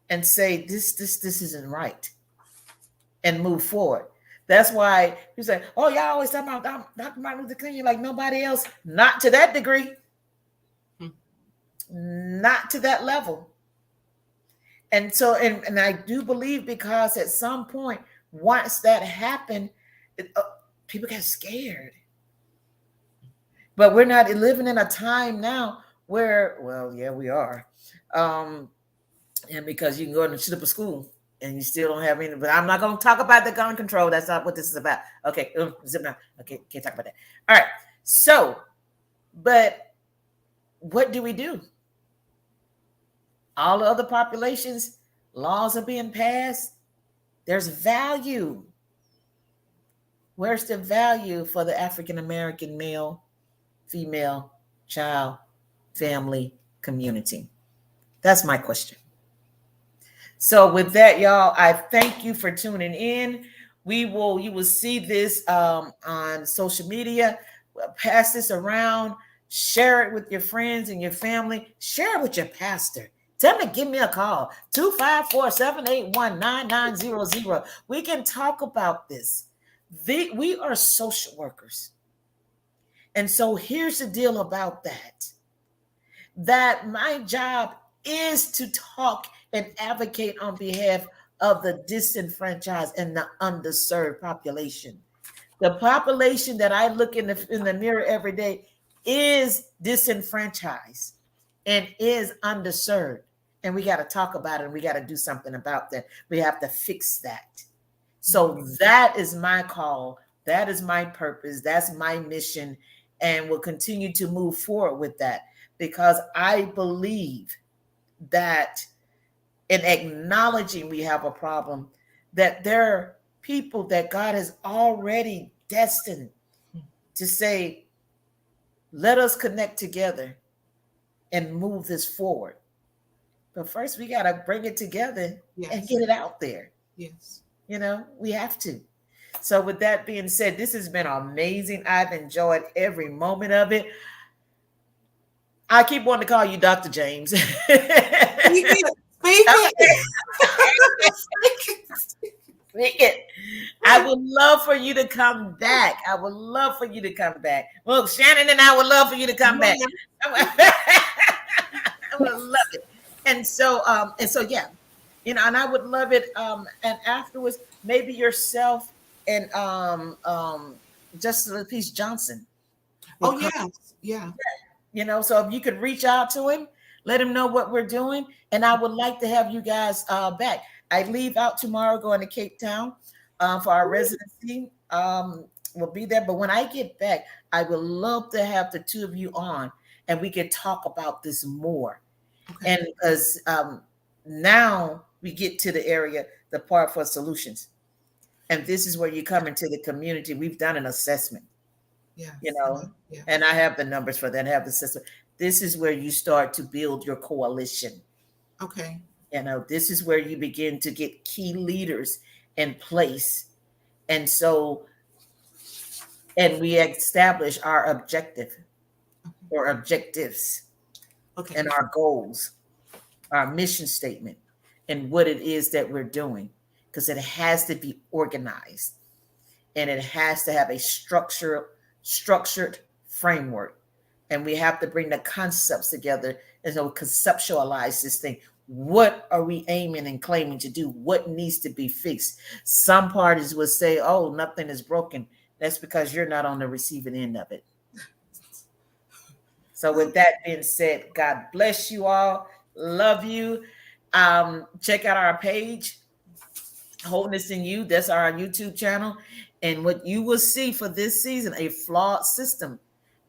and say this isn't right and move forward. That's why you say, "Oh, y'all always talking about Dr. Martin Luther King." You're like nobody else, not to that degree, not to that level. And so, and I do believe because at some point, once that happened, people got scared. But we're not living in a time now where, well, yeah, we are. And because you can go and shoot up a school and you still don't have any, but I'm not going to talk about the gun control. That's not what this is about. Okay, zip now. Okay, can't talk about that. All right. So, but what do we do? All the other populations, laws are being passed. There's value. Where's the value for the African American male, female, child, family, community? That's my question. So with that, y'all, I thank you for tuning in. You will see this on social media. Pass this around. Share it with your friends and your family. Share it with your pastor. Tell them to give me a call, 254-781-9900. We can talk about this. We are social workers. And so here's the deal about that my job is to talk and advocate on behalf of the disenfranchised and the underserved population. The population that I look in the mirror every day is disenfranchised and is underserved. And we got to talk about it and we got to do something about that. We have to fix that. So that is my call. That is my purpose. That's my mission. And we'll continue to move forward with that because I believe that in acknowledging we have a problem, that there are people that God has already destined to say, let us connect together and move this forward. But first, we got to bring it together and get it out there. Yes. We have to. So with that being said, this has been amazing. I've enjoyed every moment of it. I keep wanting to call you Dr. James. Speak it. Speak it. I would love for you to come back. I would love for you to come back. Well, Shannon and I would love for you to come back. I would love it. And so yeah, and I would love it. And afterwards, maybe yourself and Justice Lapeace Johnson. Oh yes, yeah. So if you could reach out to him, let him know what we're doing, and I would like to have you guys back. I leave out tomorrow, going to Cape Town for our residency. We'll be there, but when I get back, I would love to have the two of you on, and we can talk about this more. Okay. And because now we get to the area, the part for solutions, and this is where you come into the community. We've done an assessment. Yeah. And I have the numbers for that. I have the system. This is where you start to build your coalition. Okay. This is where you begin to get key leaders in place. And we establish our objective or objectives and our goals, our mission statement, and what it is that we're doing. Because it has to be organized and it has to have a structured framework. And we have to bring the concepts together and so conceptualize this thing. What are we aiming and claiming to do? What needs to be fixed? Some parties will say, oh, nothing is broken. That's because you're not on the receiving end of it. So with that being said, God bless you all. Love you. Check out our page, Wholeness in You. That's our YouTube channel. And what you will see for this season, a flawed system.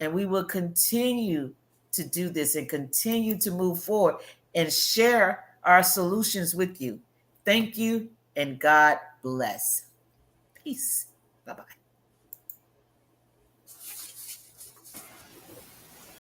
And we will continue to do this and continue to move forward and share our solutions with you. Thank you and God bless. Peace. Bye-bye.